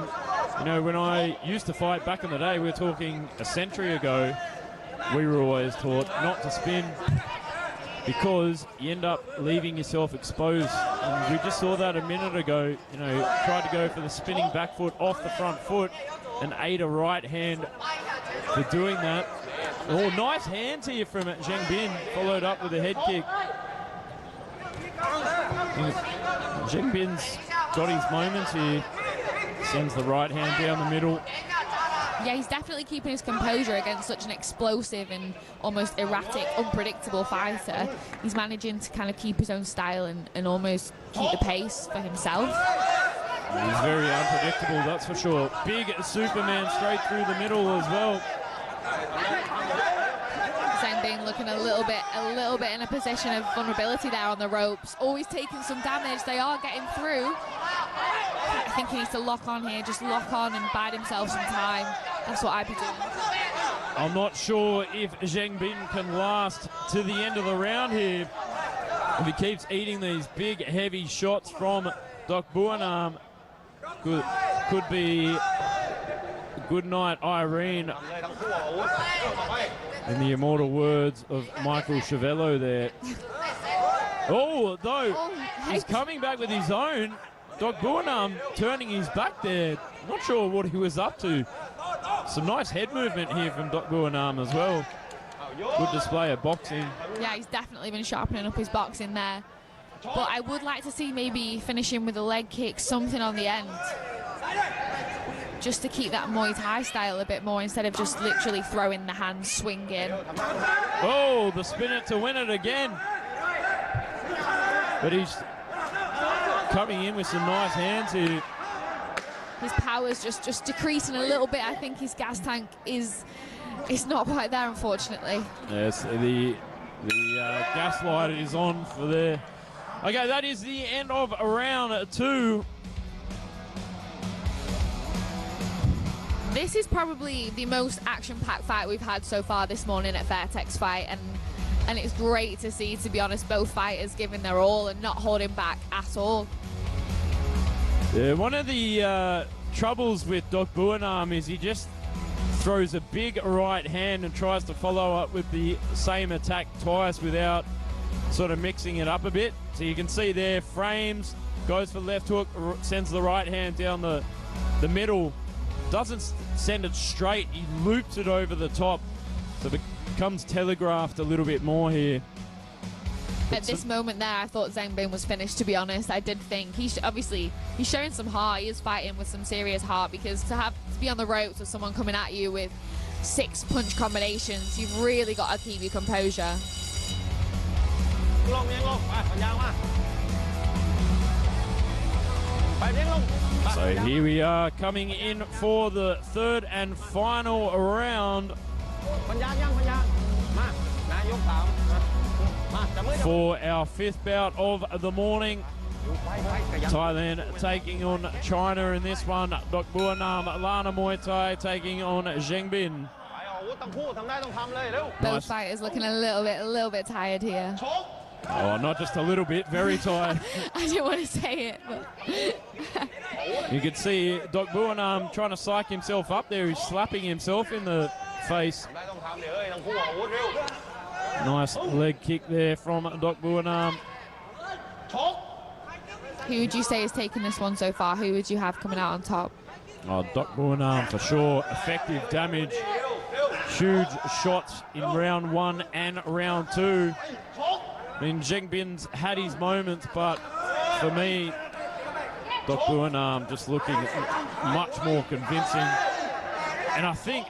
You know, when I used to fight back in the day, we're talking a century ago, we were always taught not to spin because you end up leaving yourself exposed. And we just saw that a minute ago. You know, tried to go for the spinning back foot off the front foot and ate a right hand for doing that. Oh, nice hands here from Zhang Bin, followed up with a head kick. Zhang Bin's got his moments here. Sends the right hand down the middle. Yeah, he's definitely keeping his composure against such an explosive and almost erratic, unpredictable fighter. He's managing to kind of keep his own style and almost keep the pace for himself. He's very unpredictable, that's for sure. Big Superman straight through the middle as well. Zhang Bin looking a little bit in a position of vulnerability there on the ropes. Always taking some damage. They are getting through. I think he needs to lock on here, just lock on and bide himself some time. That's what I'd be doing. I'm not sure if Zhang Bin can last to the end of the round here. If he keeps eating these big, heavy shots from Doc Buan, could be good night, Irene. In the immortal words of Michael Chiavello there. Oh, though, he's coming back with his own. Doc Buan turning his back there. Not sure what he was up to. Some nice head movement here from Doc Buan as well. Good display of boxing. Yeah, he's definitely been sharpening up his boxing there. But I would like to see maybe finishing with a leg kick, something on the end. Just to keep that Muay Thai style a bit more instead of just literally throwing the hands, swinging. Oh, the spin it to win it again. But he's coming in with some nice hands here. His power's just decreasing a little bit. I think his gas tank is not quite there, unfortunately. Yes, the gaslight is on for there. Okay, that is the end of round 2. This is probably the most action-packed fight we've had so far this morning at Fairtex Fight, and it's great to see, to be honest, both fighters giving their all and not holding back at all. Yeah, one of the troubles with Doc Buan is he just throws a big right hand and tries to follow up with the same attack twice without sort of mixing it up a bit. So you can see there, frames, goes for left hook, sends the right hand down the middle. Doesn't send it straight, he loops it over the top. So it becomes telegraphed a little bit more here. At this moment there, I thought Zhang Bin was finished, to be honest. I did think he's showing some heart. He is fighting with some serious heart, because to be on the ropes with someone coming at you with 6 punch combinations, you've really got to keep your composure. So here we are coming in for the 3rd and final round for our 5th bout of the morning. Thailand taking on China in this one. Doc Buan, Lana Muay Thai taking on Zhang Bin. Both fighters looking a little bit tired here. Oh, not just a little bit, very tired. I didn't want to say it, but you can see Doc Buan trying to psych himself up there. He's slapping himself in the face. Nice leg kick there from Doc Buan. Who would you say is taking this one so far? Who would you have coming out on top? Oh, Doc Buan for sure. Effective damage. Huge shots in round 1 and round 2. I mean, Zhang Bin's had his moments, but for me, Doc Buan just looking much more convincing. And I think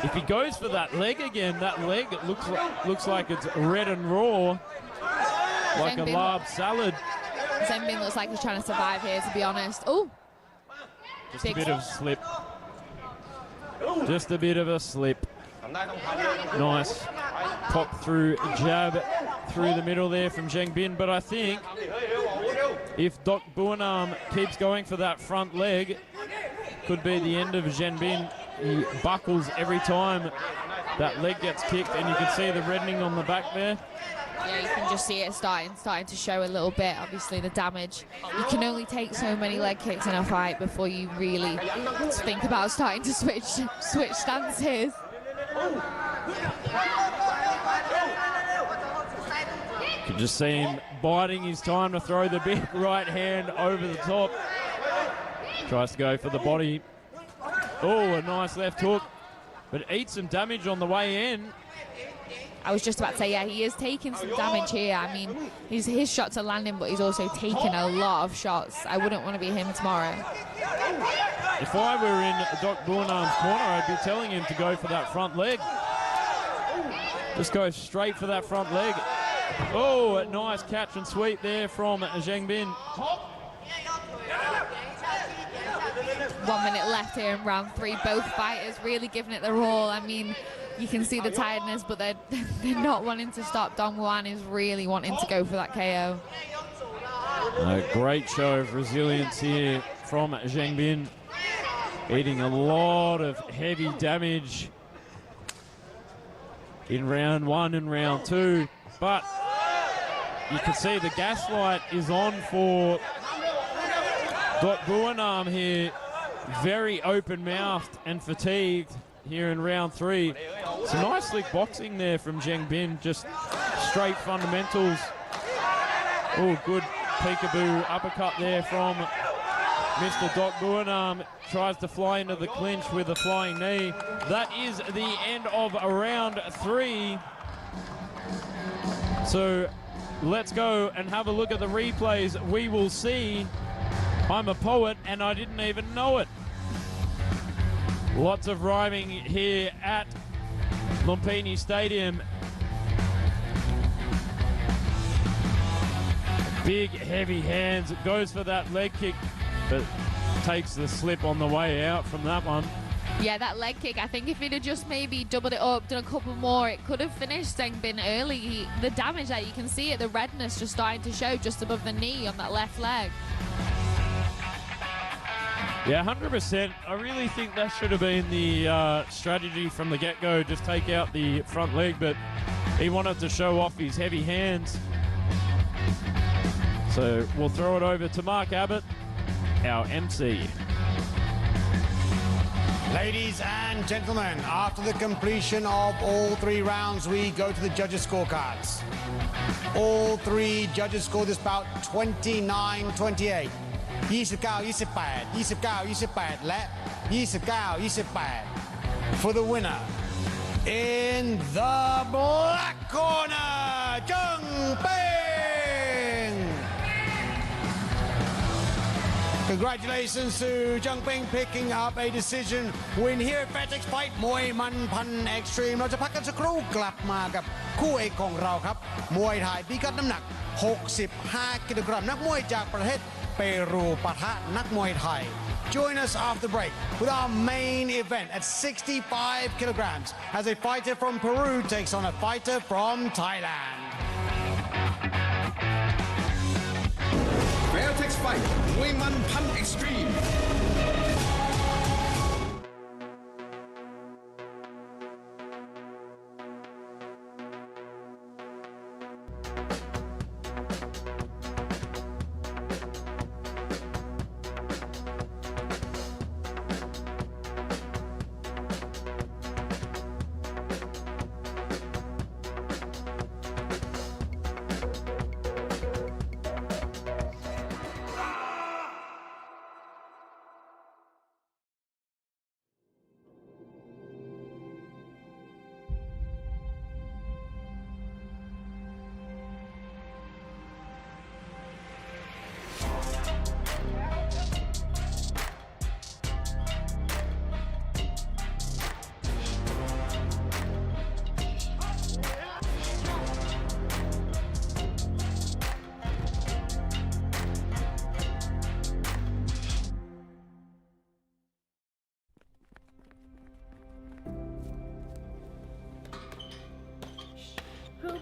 if he goes for that leg again, that leg looks like it's red and raw, like a larb salad. Zhang Bin looks like he's trying to survive here, to be honest. Oh, just a bit of slip. Just a bit of a slip. Nice pop through jab through the middle there from Zhang Bin, but I think if Doc Buan keeps going for that front leg, could be the end of Zhang Bin. He buckles every time that leg gets kicked, and you can see the reddening on the back there. Yeah, you can just see it starting to show a little bit. Obviously, the damage. You can only take so many leg kicks in a fight before you really think about starting to switch stances. You can just see him biding his time to throw the big right hand over the top. Tries to go for the body. Oh, a nice left hook, but eats some damage on the way in. I was just about to say, yeah, he is taking some damage here. I mean, his shots are landing, but he's also taking a lot of shots. I wouldn't want to be him tomorrow. If I were in Doc Buan's corner, I'd be telling him to go for that front leg. Just go straight for that front leg. Oh, a nice catch and sweep there from Zhang Bin. 1 minute left here in round 3. Both fighters really giving it their all. I mean, you can see the tiredness, but they're not wanting to stop. Doc Buan is really wanting to go for that KO. A great show of resilience here from Zhengbin, eating a lot of heavy damage in round 1 and round 2, but you can see the gaslight is on for Doc Buan here, very open-mouthed and fatigued here in round 3. Some nice slick boxing there from Zhengbin, just straight fundamentals. Oh, good peekaboo uppercut there from Mr. Doc Buan. Tries to fly into the clinch with a flying knee. That is the end of round 3. So let's go and have a look at the replays. We will see. I'm a poet and I didn't even know it. Lots of rhyming here at Lumpinee Stadium. Big, heavy hands. Goes for that leg kick, but takes the slip on the way out from that one. Yeah, that leg kick, I think if he'd have just maybe doubled it up, done a couple more, it could have finished Zhengbin early. The damage that you can see it, the redness just starting to show just above the knee on that left leg. Yeah, 100%. I really think that should have been the strategy from the get-go, just take out the front leg, but he wanted to show off his heavy hands. So we'll throw it over to Mark Abbott, our MC. Ladies and gentlemen, after the completion of all 3 rounds, we go to the judges' scorecards. All 3 judges scored this bout 29-28. 29-28, 29-28 และ 29-28 for the winner. In the black corner, Jung. Congratulations to Jung picking up a decision win here at Fairtex Fight มวยมันพัน Extreme เราจะพักกันสักครู่กลับมากับคู่เอกของเราครับมวยไทยพิกัดน้ำหนัก65กิโลกรัมนักมวยจากประเทศเปรูปะทะนักมวยไทย Join us after break with our main event at 65 kilograms as a fighter from Peru takes on a fighter from Thailand. Fairtex Fight มวยมันพัน Extreme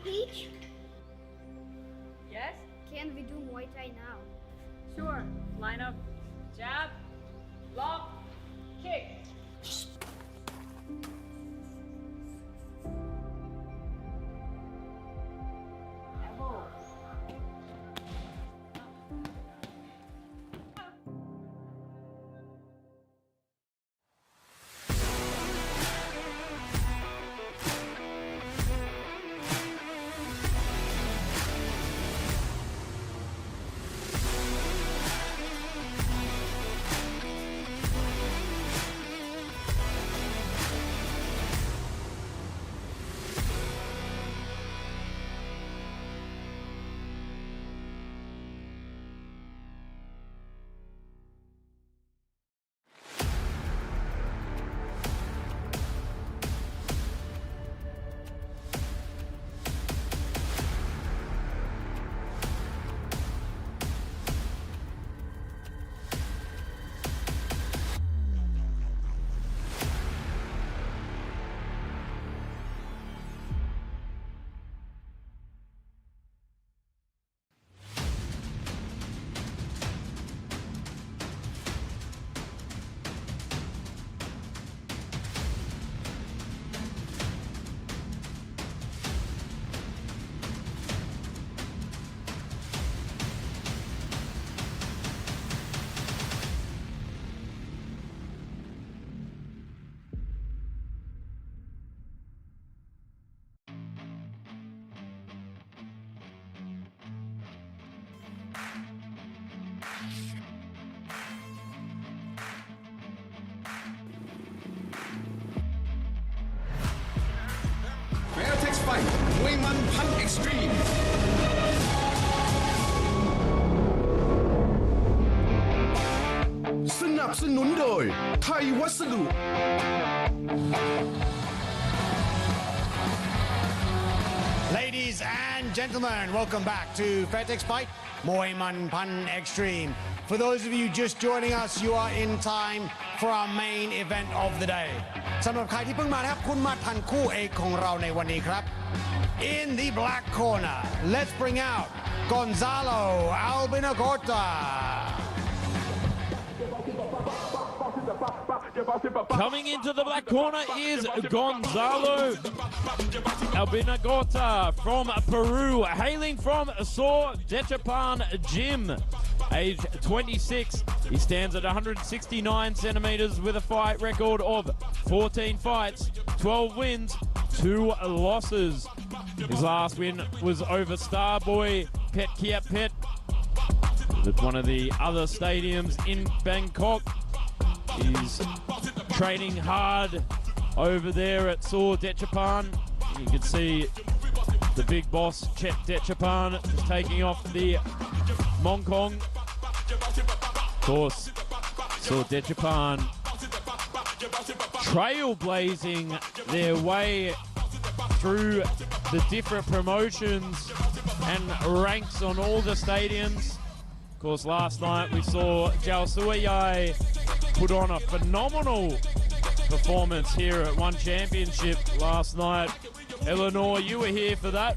Peach, Yes? can we do Muay Thai now? Sure. Line up. Jab. Lock. Kick. Elbow. มวยมันพันเอ็กซ์ตรีมสนับสนุนโดยไทยวัสดุ Ladies and gentlemen, welcome back to Fairtex Fight Muay Man Pan Extreme. For those of you just joining us, you are in time for our main event of the day. สำหรับใครที่เพิ่งมานะครับคุณมาทันคู่เอกของเราในวันนี้ครับ In the black corner, let's bring out Gonzalo Albinagorta. Coming into the black corner is Gonzalo Albinagorta from Peru, hailing from Sor Dechapan Gym, age 26. He stands at 169 centimeters with a fight record of 14 fights, 12 wins, 2 losses. His last win was over Starboy Pet Kiat Pet at one of the other stadiums in Bangkok. He's training hard over there at Sor Dechapan. You can see the big boss, Chet Dechapan, is taking off the Mongkong. Of course, Sor Dechapan trailblazing their way through the different promotions and ranks on all the stadiums. Of course, last night we saw Jiao Suiyai put on a phenomenal performance here at One Championship last night. Eleanor, you were here for that.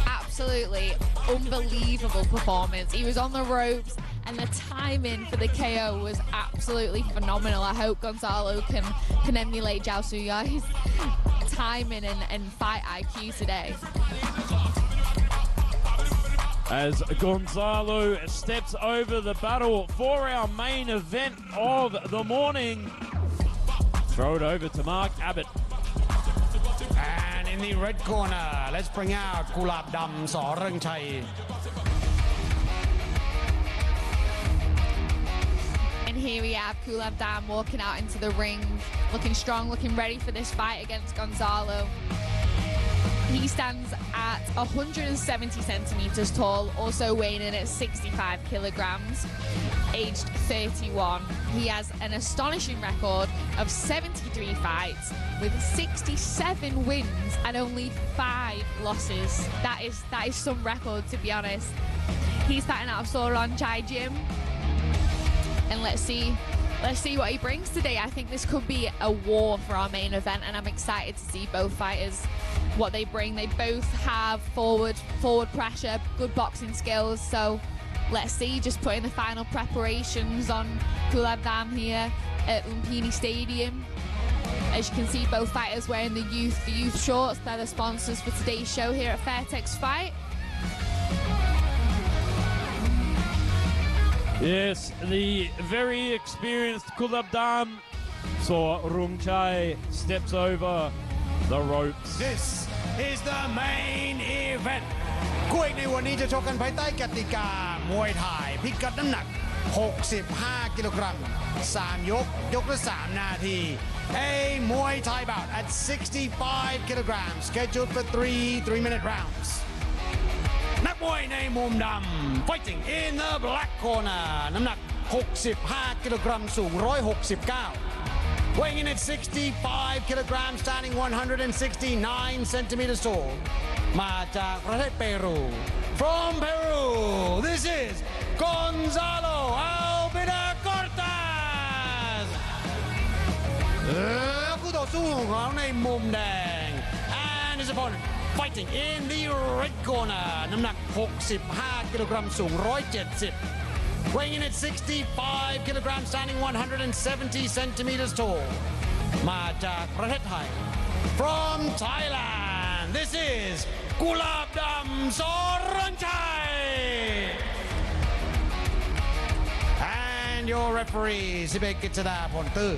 Absolutely unbelievable performance. He was on the ropes and the timing for the KO was absolutely phenomenal. I hope Gonzalo can emulate Jiao Suiyai's timing and fight IQ today. As Gonzalo steps over the battle for our main event of the morning. Throw it over to Mark Abbott. And in the red corner, let's bring out Kulab Dam Saw Rung Chai. And here we have Kulab Dam walking out into the ring, looking strong, looking ready for this fight against Gonzalo. He stands at 170 centimeters tall, also weighing in at 65 kilograms, aged 31. He has an astonishing record of 73 fights with 67 wins and only 5 losses. That is some record, to be honest. He's starting out of Soranchai Gym, and let's see what he brings today. I think this could be a war for our main event, and I'm excited to see both fighters, what they bring. They both have forward pressure, good boxing skills, so let's see. Just putting the final preparations on Kulab Dam here at Lumpinee Stadium. As you can see, both fighters wearing the youth shorts. They're the sponsors for today's show here at Fairtex Fight. Yes, the very experienced Kulab Dam Saw Rung Chai steps over the ropes. This is the main event คู่เอกในวันนี้จะชกกันภายใต้กติกามวยไทยพิกัดน้ำหนัก 65 กิโลกรัม 3 ยกละ 3 นาที A Muay Thai bout at 65 kilograms, scheduled for 3-minute rounds. นักมวยในมุมดำ fighting in the black corner น้ำหนัก 65 กิโลกรัม สูง 169 weighing in at 65 kilograms, standing 169 centimeters tall มาจากประเทศเปรู from Peru this is Gonzalo Albinagorta และคู่ต่อสู้ของเขาในมุมแดง and his opponent fighting in the red corner น้ำหนัก 65 กิโลกรัม สูง 170 weighing in at 65 kilograms, standing 170 centimeters tall มาจากประเทศไทย from Thailand this is Kulab Dam Soranchai and your referee 11 กฤษฎาพลตื้อ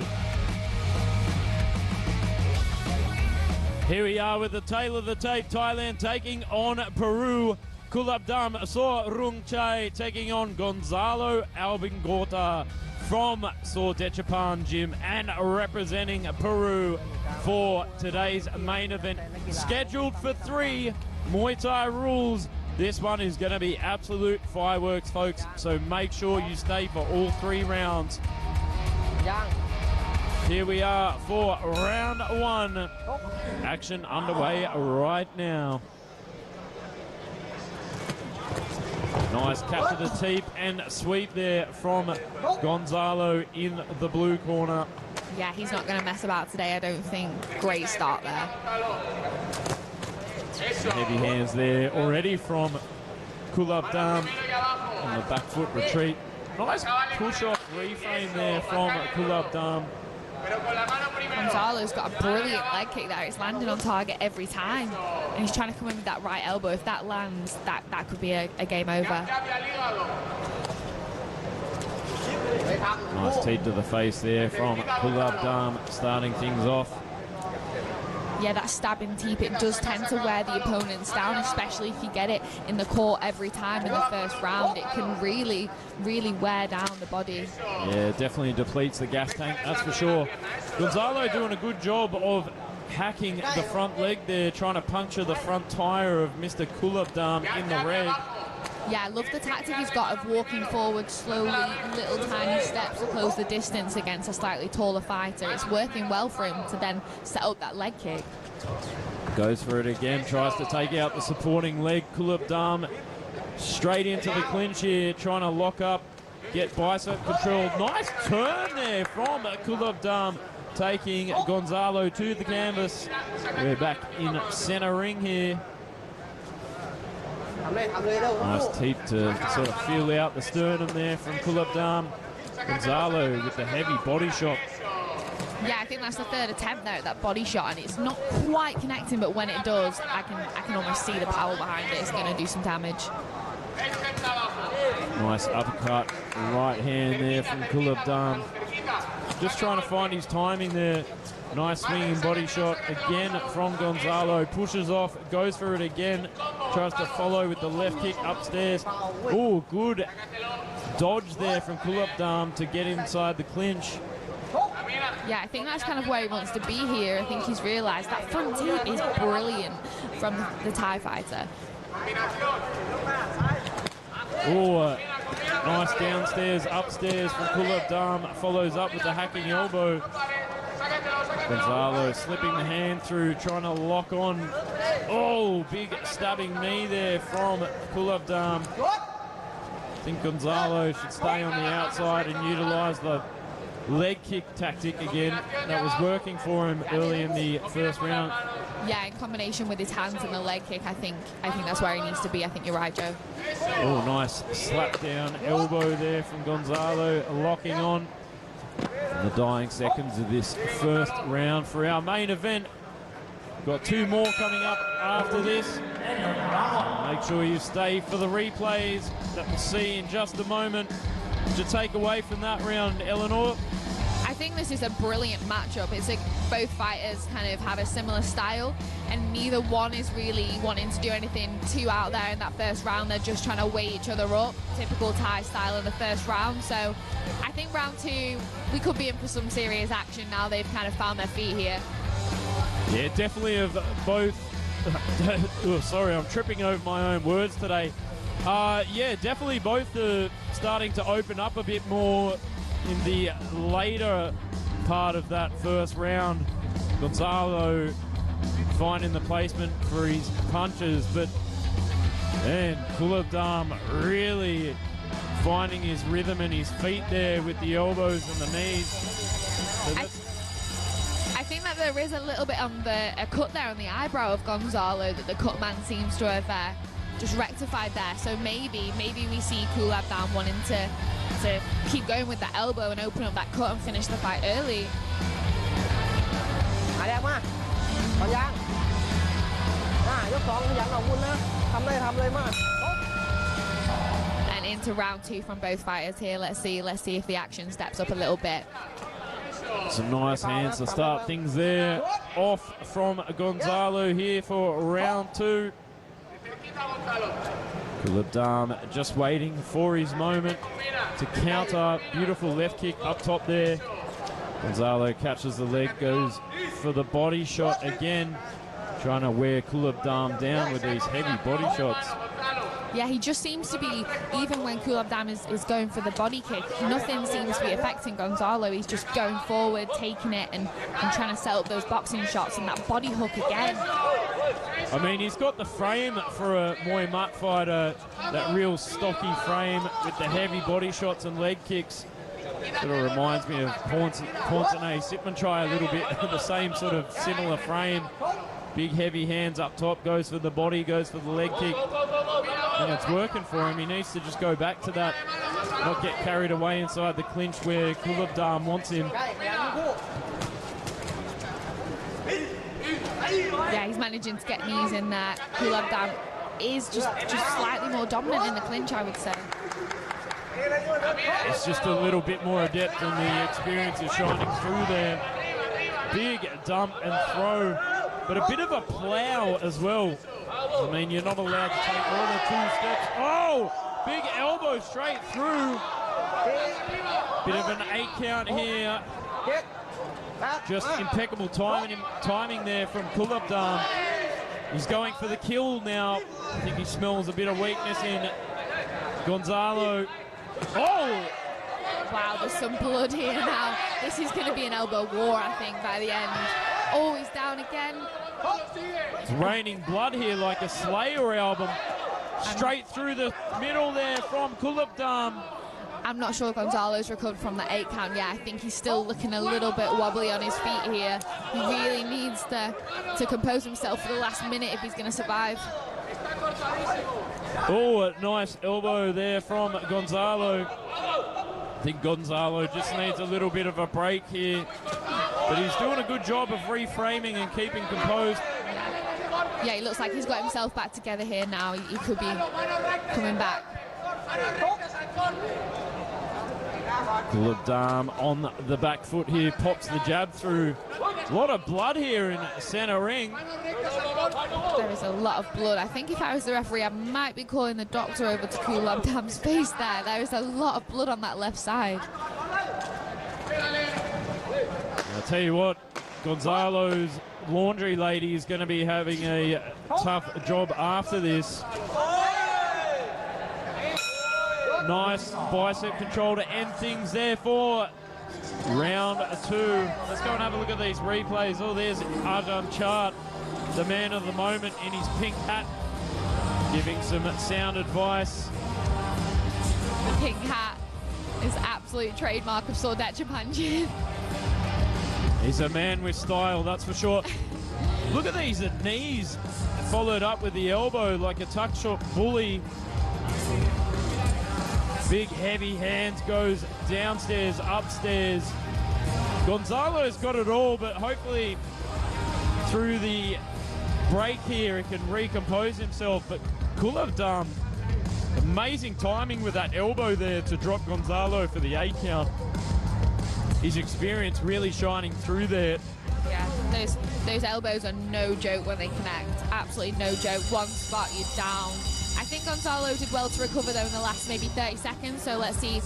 Here we are with the tail of the tape. Thailand taking on Peru. Kulab Dam Saw Rung Chai taking on Gonzalo Albinagorta from Sordechapan Gym and representing Peru for today's main event. Scheduled for 3 Muay Thai rules. This one is going to be absolute fireworks, folks, so make sure you stay for all 3 rounds. Here we are for round 1. Action underway right now. Nice cut to the teep and sweep there from Gonzalo in the blue corner. Yeah, he's not going to mess about today, I don't think. Great start there. Heavy hands there already from Kulab on the back foot retreat. Nice push-off reframe there from Kulab. Gonzalo's got a brilliant leg kick there. It's landing on target every time. And he's trying to come in with that right elbow. If that lands, that could be a game over. Nice teep to the face there from Kulab, starting things off. Yeah, that stabbing teep, it does tend to wear the opponents down, especially if you get it in the core every time in the first round. It can really, really wear down the body. Yeah, definitely depletes the gas tank, that's for sure. Gonzalo doing a good job of hacking the front leg there, trying to puncture the front tire of Mr. Kulab in the red. Yeah, I love the tactic he's got of walking forward slowly, little tiny steps to close the distance against a slightly taller fighter. It's working well for him to then set up that leg kick. Goes for it again, tries to take out the supporting leg. Kulab straight into the clinch here, trying to lock up, get bicep control. Nice turn there from Kulab, taking Gonzalo to the canvas. We're back in center ring here. Nice teep to sort of feel out the sternum there from Kulab. Gonzalo with the heavy body shot. Yeah, I think that's the 3rd attempt there at that body shot, and it's not quite connecting, but when it does, I can almost see the power behind it. It's going to do some damage. Nice uppercut, right hand there from Kulab. Just trying to find his timing there. Nice swinging body shot again from Gonzalo. Pushes off, goes for it again. Tries to follow with the left kick upstairs. Oh, good dodge there from Kulab to get inside the clinch. Yeah, I think that's kind of where he wants to be here. I think he's realised that front teep is brilliant from the Thai fighter. Oh, nice downstairs, upstairs from Kulab. Follows up with the hacking elbow. Gonzalo slipping the hand through, trying to lock on. Oh, big stabbing knee there from Kulab. I think Gonzalo should stay on the outside and utilise the leg kick tactic again. That was working for him early in the first round. Yeah, in combination with his hands and the leg kick, I think that's where he needs to be. I think you're right, Joe. Oh, nice slap down elbow there from Gonzalo, locking on. In the dying seconds of this first round for our main event. Got 2 more coming up after this. Make sure you stay for the replays that we'll see in just a moment. To take away from that round, Eleanor? I think this is a brilliant matchup. It's like both fighters kind of have a similar style, and neither one is really wanting to do anything too out there in that first round. They're just trying to weigh each other up, typical Thai style in the first round. So I think round 2, we could be in for some serious action now they've kind of found their feet here. Yeah, definitely of both. Oh, sorry, I'm tripping over my own words today. Yeah, definitely both are starting to open up a bit more in the later part of that first round. Gonzalo finding the placement for his punches, but man, Kulab really finding his rhythm and his feet there with the elbows and the knees. So I think that there is a little bit on a cut there on the eyebrow of Gonzalo that the cut man seems to have just rectified there. So maybe we see Kulab wanting to keep going with that elbow and open up that cut and finish the fight early. And into round 2 from both fighters here. Let's see if the action steps up a little bit. Some nice hands to start things there. Off from Gonzalo here for round 2. Kulab just waiting for his moment to counter. Beautiful left kick up top there. Gonzalo catches the leg, goes for the body shot again, trying to wear Kulab down with these heavy body shots. Yeah, he just seems to be, even when Kulab is going for the body kick, nothing seems to be affecting Gonzalo. He's just going forward, taking it, and trying to set up those boxing shots, and that body hook again. I mean, he's got the frame for a Muay Mat fighter, that real stocky frame with the heavy body shots and leg kicks. Sort of reminds me of Ponzane Sitmanchai a little bit, the same sort of similar frame. Big heavy hands up top, goes for the body, goes for the leg kick. And it's working for him. He needs to just go back to that, not get carried away inside the clinch where Kulab wants him. Yeah, he's managing to get knees in there. Kulab is just slightly more dominant in the clinch, I would say. It's just a little bit more adept, and the experience is shining through there. Big dump and throw, but a bit of a plow as well. I mean, you're not allowed to take more than 2 steps. Oh, big elbow straight through. Bit of an 8 count here. Just impeccable timing there from Kulab. He's going for the kill now. I think he smells a bit of weakness in Gonzalo. Oh! Wow, there's some blood here now. This is going to be an elbow war, I think, by the end. Oh, he's down again. It's raining blood here like a Slayer album. Straight through the middle there from Kulab. I'm not sure Gonzalo's recovered from the 8 count yet. I think he's still looking a little bit wobbly on his feet here. He really needs to compose himself for the last minute if he's going to survive. Oh, a nice elbow there from Gonzalo. I think Gonzalo just needs a little bit of a break here. But he's doing a good job of reframing and keeping composed. Yeah, he looks like he's got himself back together here now. He could be coming back. Kulab on the back foot here, pops the jab through. A lot of blood here in center ring. There is a lot of blood. I think if I was the referee, I might be calling the doctor over to Kulab's face there. There is a lot of blood on that left side. I'll tell you what, Gonzalo's laundry lady is going to be having a tough job after this. Nice bicep control to end things there for round 2. Let's go and have a look at these replays. Oh, there's Haidang Chart, the man of the moment in his pink hat, giving some sound advice. The pink hat is absolute trademark of Sordacha punching. He's a man with style, that's for sure. Look at these knees, followed up with the elbow like a tuck shot bully. Big heavy hands, goes downstairs, upstairs. Gonzalo's got it all, but hopefully through the break here, he can recompose himself. But Kulab, amazing timing with that elbow there to drop Gonzalo for the 8 count. His experience really shining through there. Yeah, those elbows are no joke when they connect. Absolutely no joke. One spot, you're down. I think Gonzalo did well to recover though in the last maybe 30 seconds. So let's see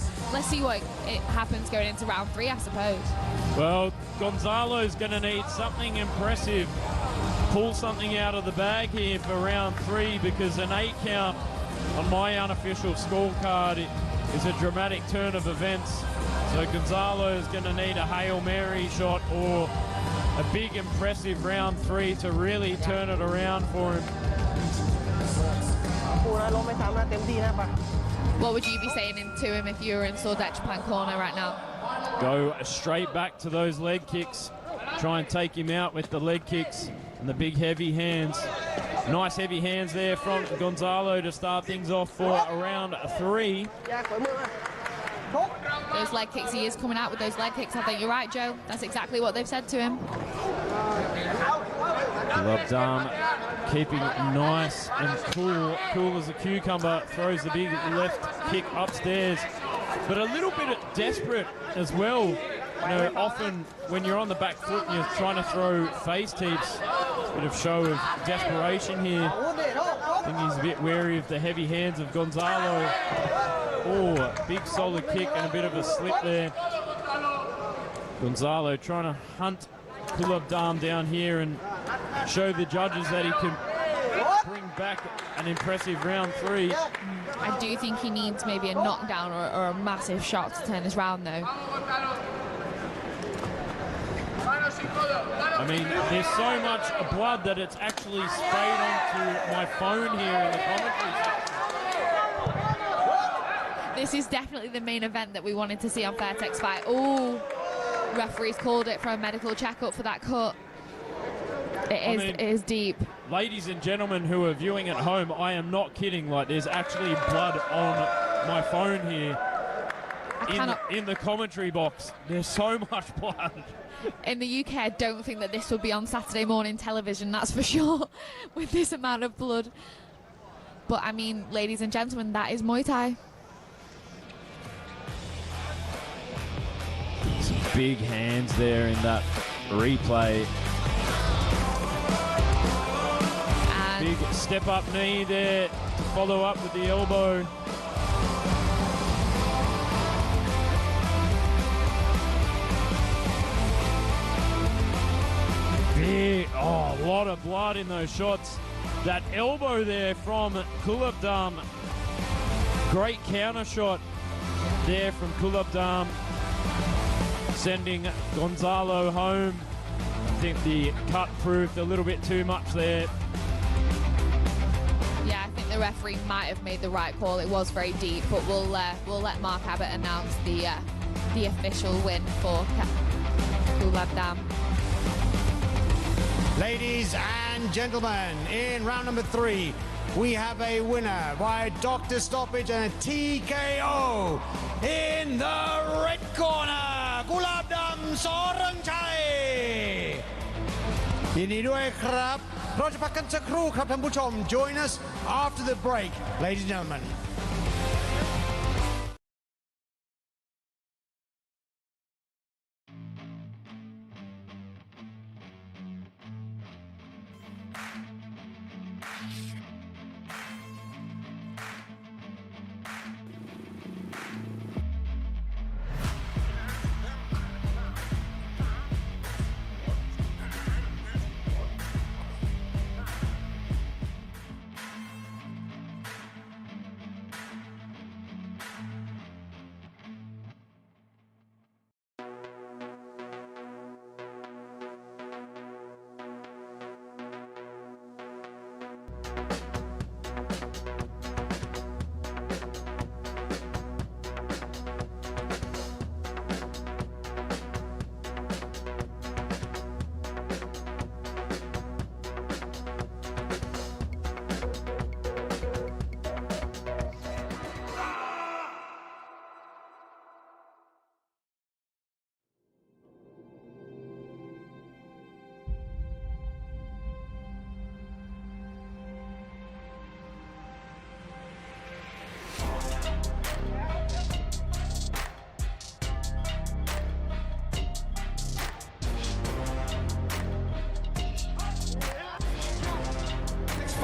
what happens going into round 3, I suppose. Well, Gonzalo's going to need something impressive. Pull something out of the bag here for round 3, because an 8 count on my unofficial scorecard is a dramatic turn of events. So Gonzalo is going to need a Hail Mary shot or a big impressive round 3 to really turn it around for him. What would you be saying to him if you were in Sordacha corner right now? Go straight back to those leg kicks. Try and take him out with the leg kicks and the big heavy hands. Nice heavy hands there from Gonzalo to start things off for round 3. Those leg kicks, he is coming out with those leg kicks. I think you're right, Joe. That's exactly what they've said to him. Kulab keeping nice and cool as a cucumber, throws the big left kick upstairs, but a little bit desperate as well. You know, often when you're on the back foot and you're trying to throw face teeps, bit of show of desperation here. I think he's a bit wary of the heavy hands of Gonzalo. Oh, big solid kick and a bit of a slip there. Gonzalo trying to hunt Kulab down here and show the judges that he can bring back an impressive round 3. I do think he needs maybe a knockdown or a massive shot to turn this round, though. I mean, there's so much blood that it's actually sprayed onto my phone here in the commentary section. This is definitely the main event that we wanted to see on Fairtex Fight. Oh, referee's called it for a medical checkup for that cut. It is deep. Ladies and gentlemen who are viewing at home, I am not kidding. Like, there's actually blood on my phone here in the commentary box. There's so much blood. In the UK, I don't think that this would be on Saturday morning television, that's for sure, with this amount of blood. But, I mean, ladies and gentlemen, that is Muay Thai. Some big hands there in that replay. Big step-up knee there to follow up with the elbow. Big, a lot of blood in those shots. That elbow there from Kulab. Great counter shot there from Kulab, sending Gonzalo home. I think the cut proved a little bit too much there. Yeah, I think the referee might have made the right call. It was very deep, but we'll let Mark Abbott announce the official win for Kulab. Ladies and gentlemen, in round number 3, we have a winner by doctor stoppage and a TKO. In the red corner, Kulabสอเริงชัย ยินดีด้วยครับเราจะพักกันสักครู่ครับท่านผู้ชม Join us after the break, ladies and gentlemen.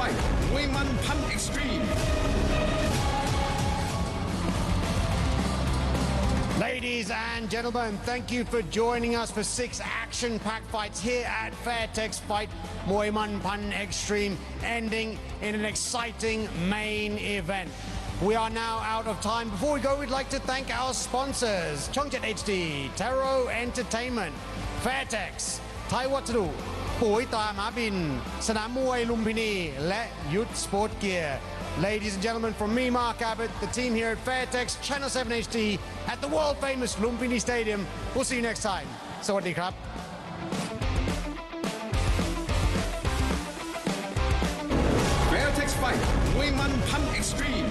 Fight มวยมันพัน Extreme. Ladies and gentlemen, thank you for joining us for 6 action-packed fights here at Fairtex Fight Muay Man Extreme, ending in an exciting main event. We are now out of time. Before we go, we'd like to thank our sponsors, Chongjet HD, Taro Entertainment, Fairtex, Thai Watadu, ปุ๋ยตราหมาบินสนามมวยลุมพินีและยุทธสปอร์ตเกียร์ Ladies and gentlemen, from me, Mark Abbott, the team here at Fairtex, Channel 7 HD, at the world-famous Lumpinee Stadium. We'll see you next time. สวัสดีครับ Fairtex Fight มวยมันพัน Extreme.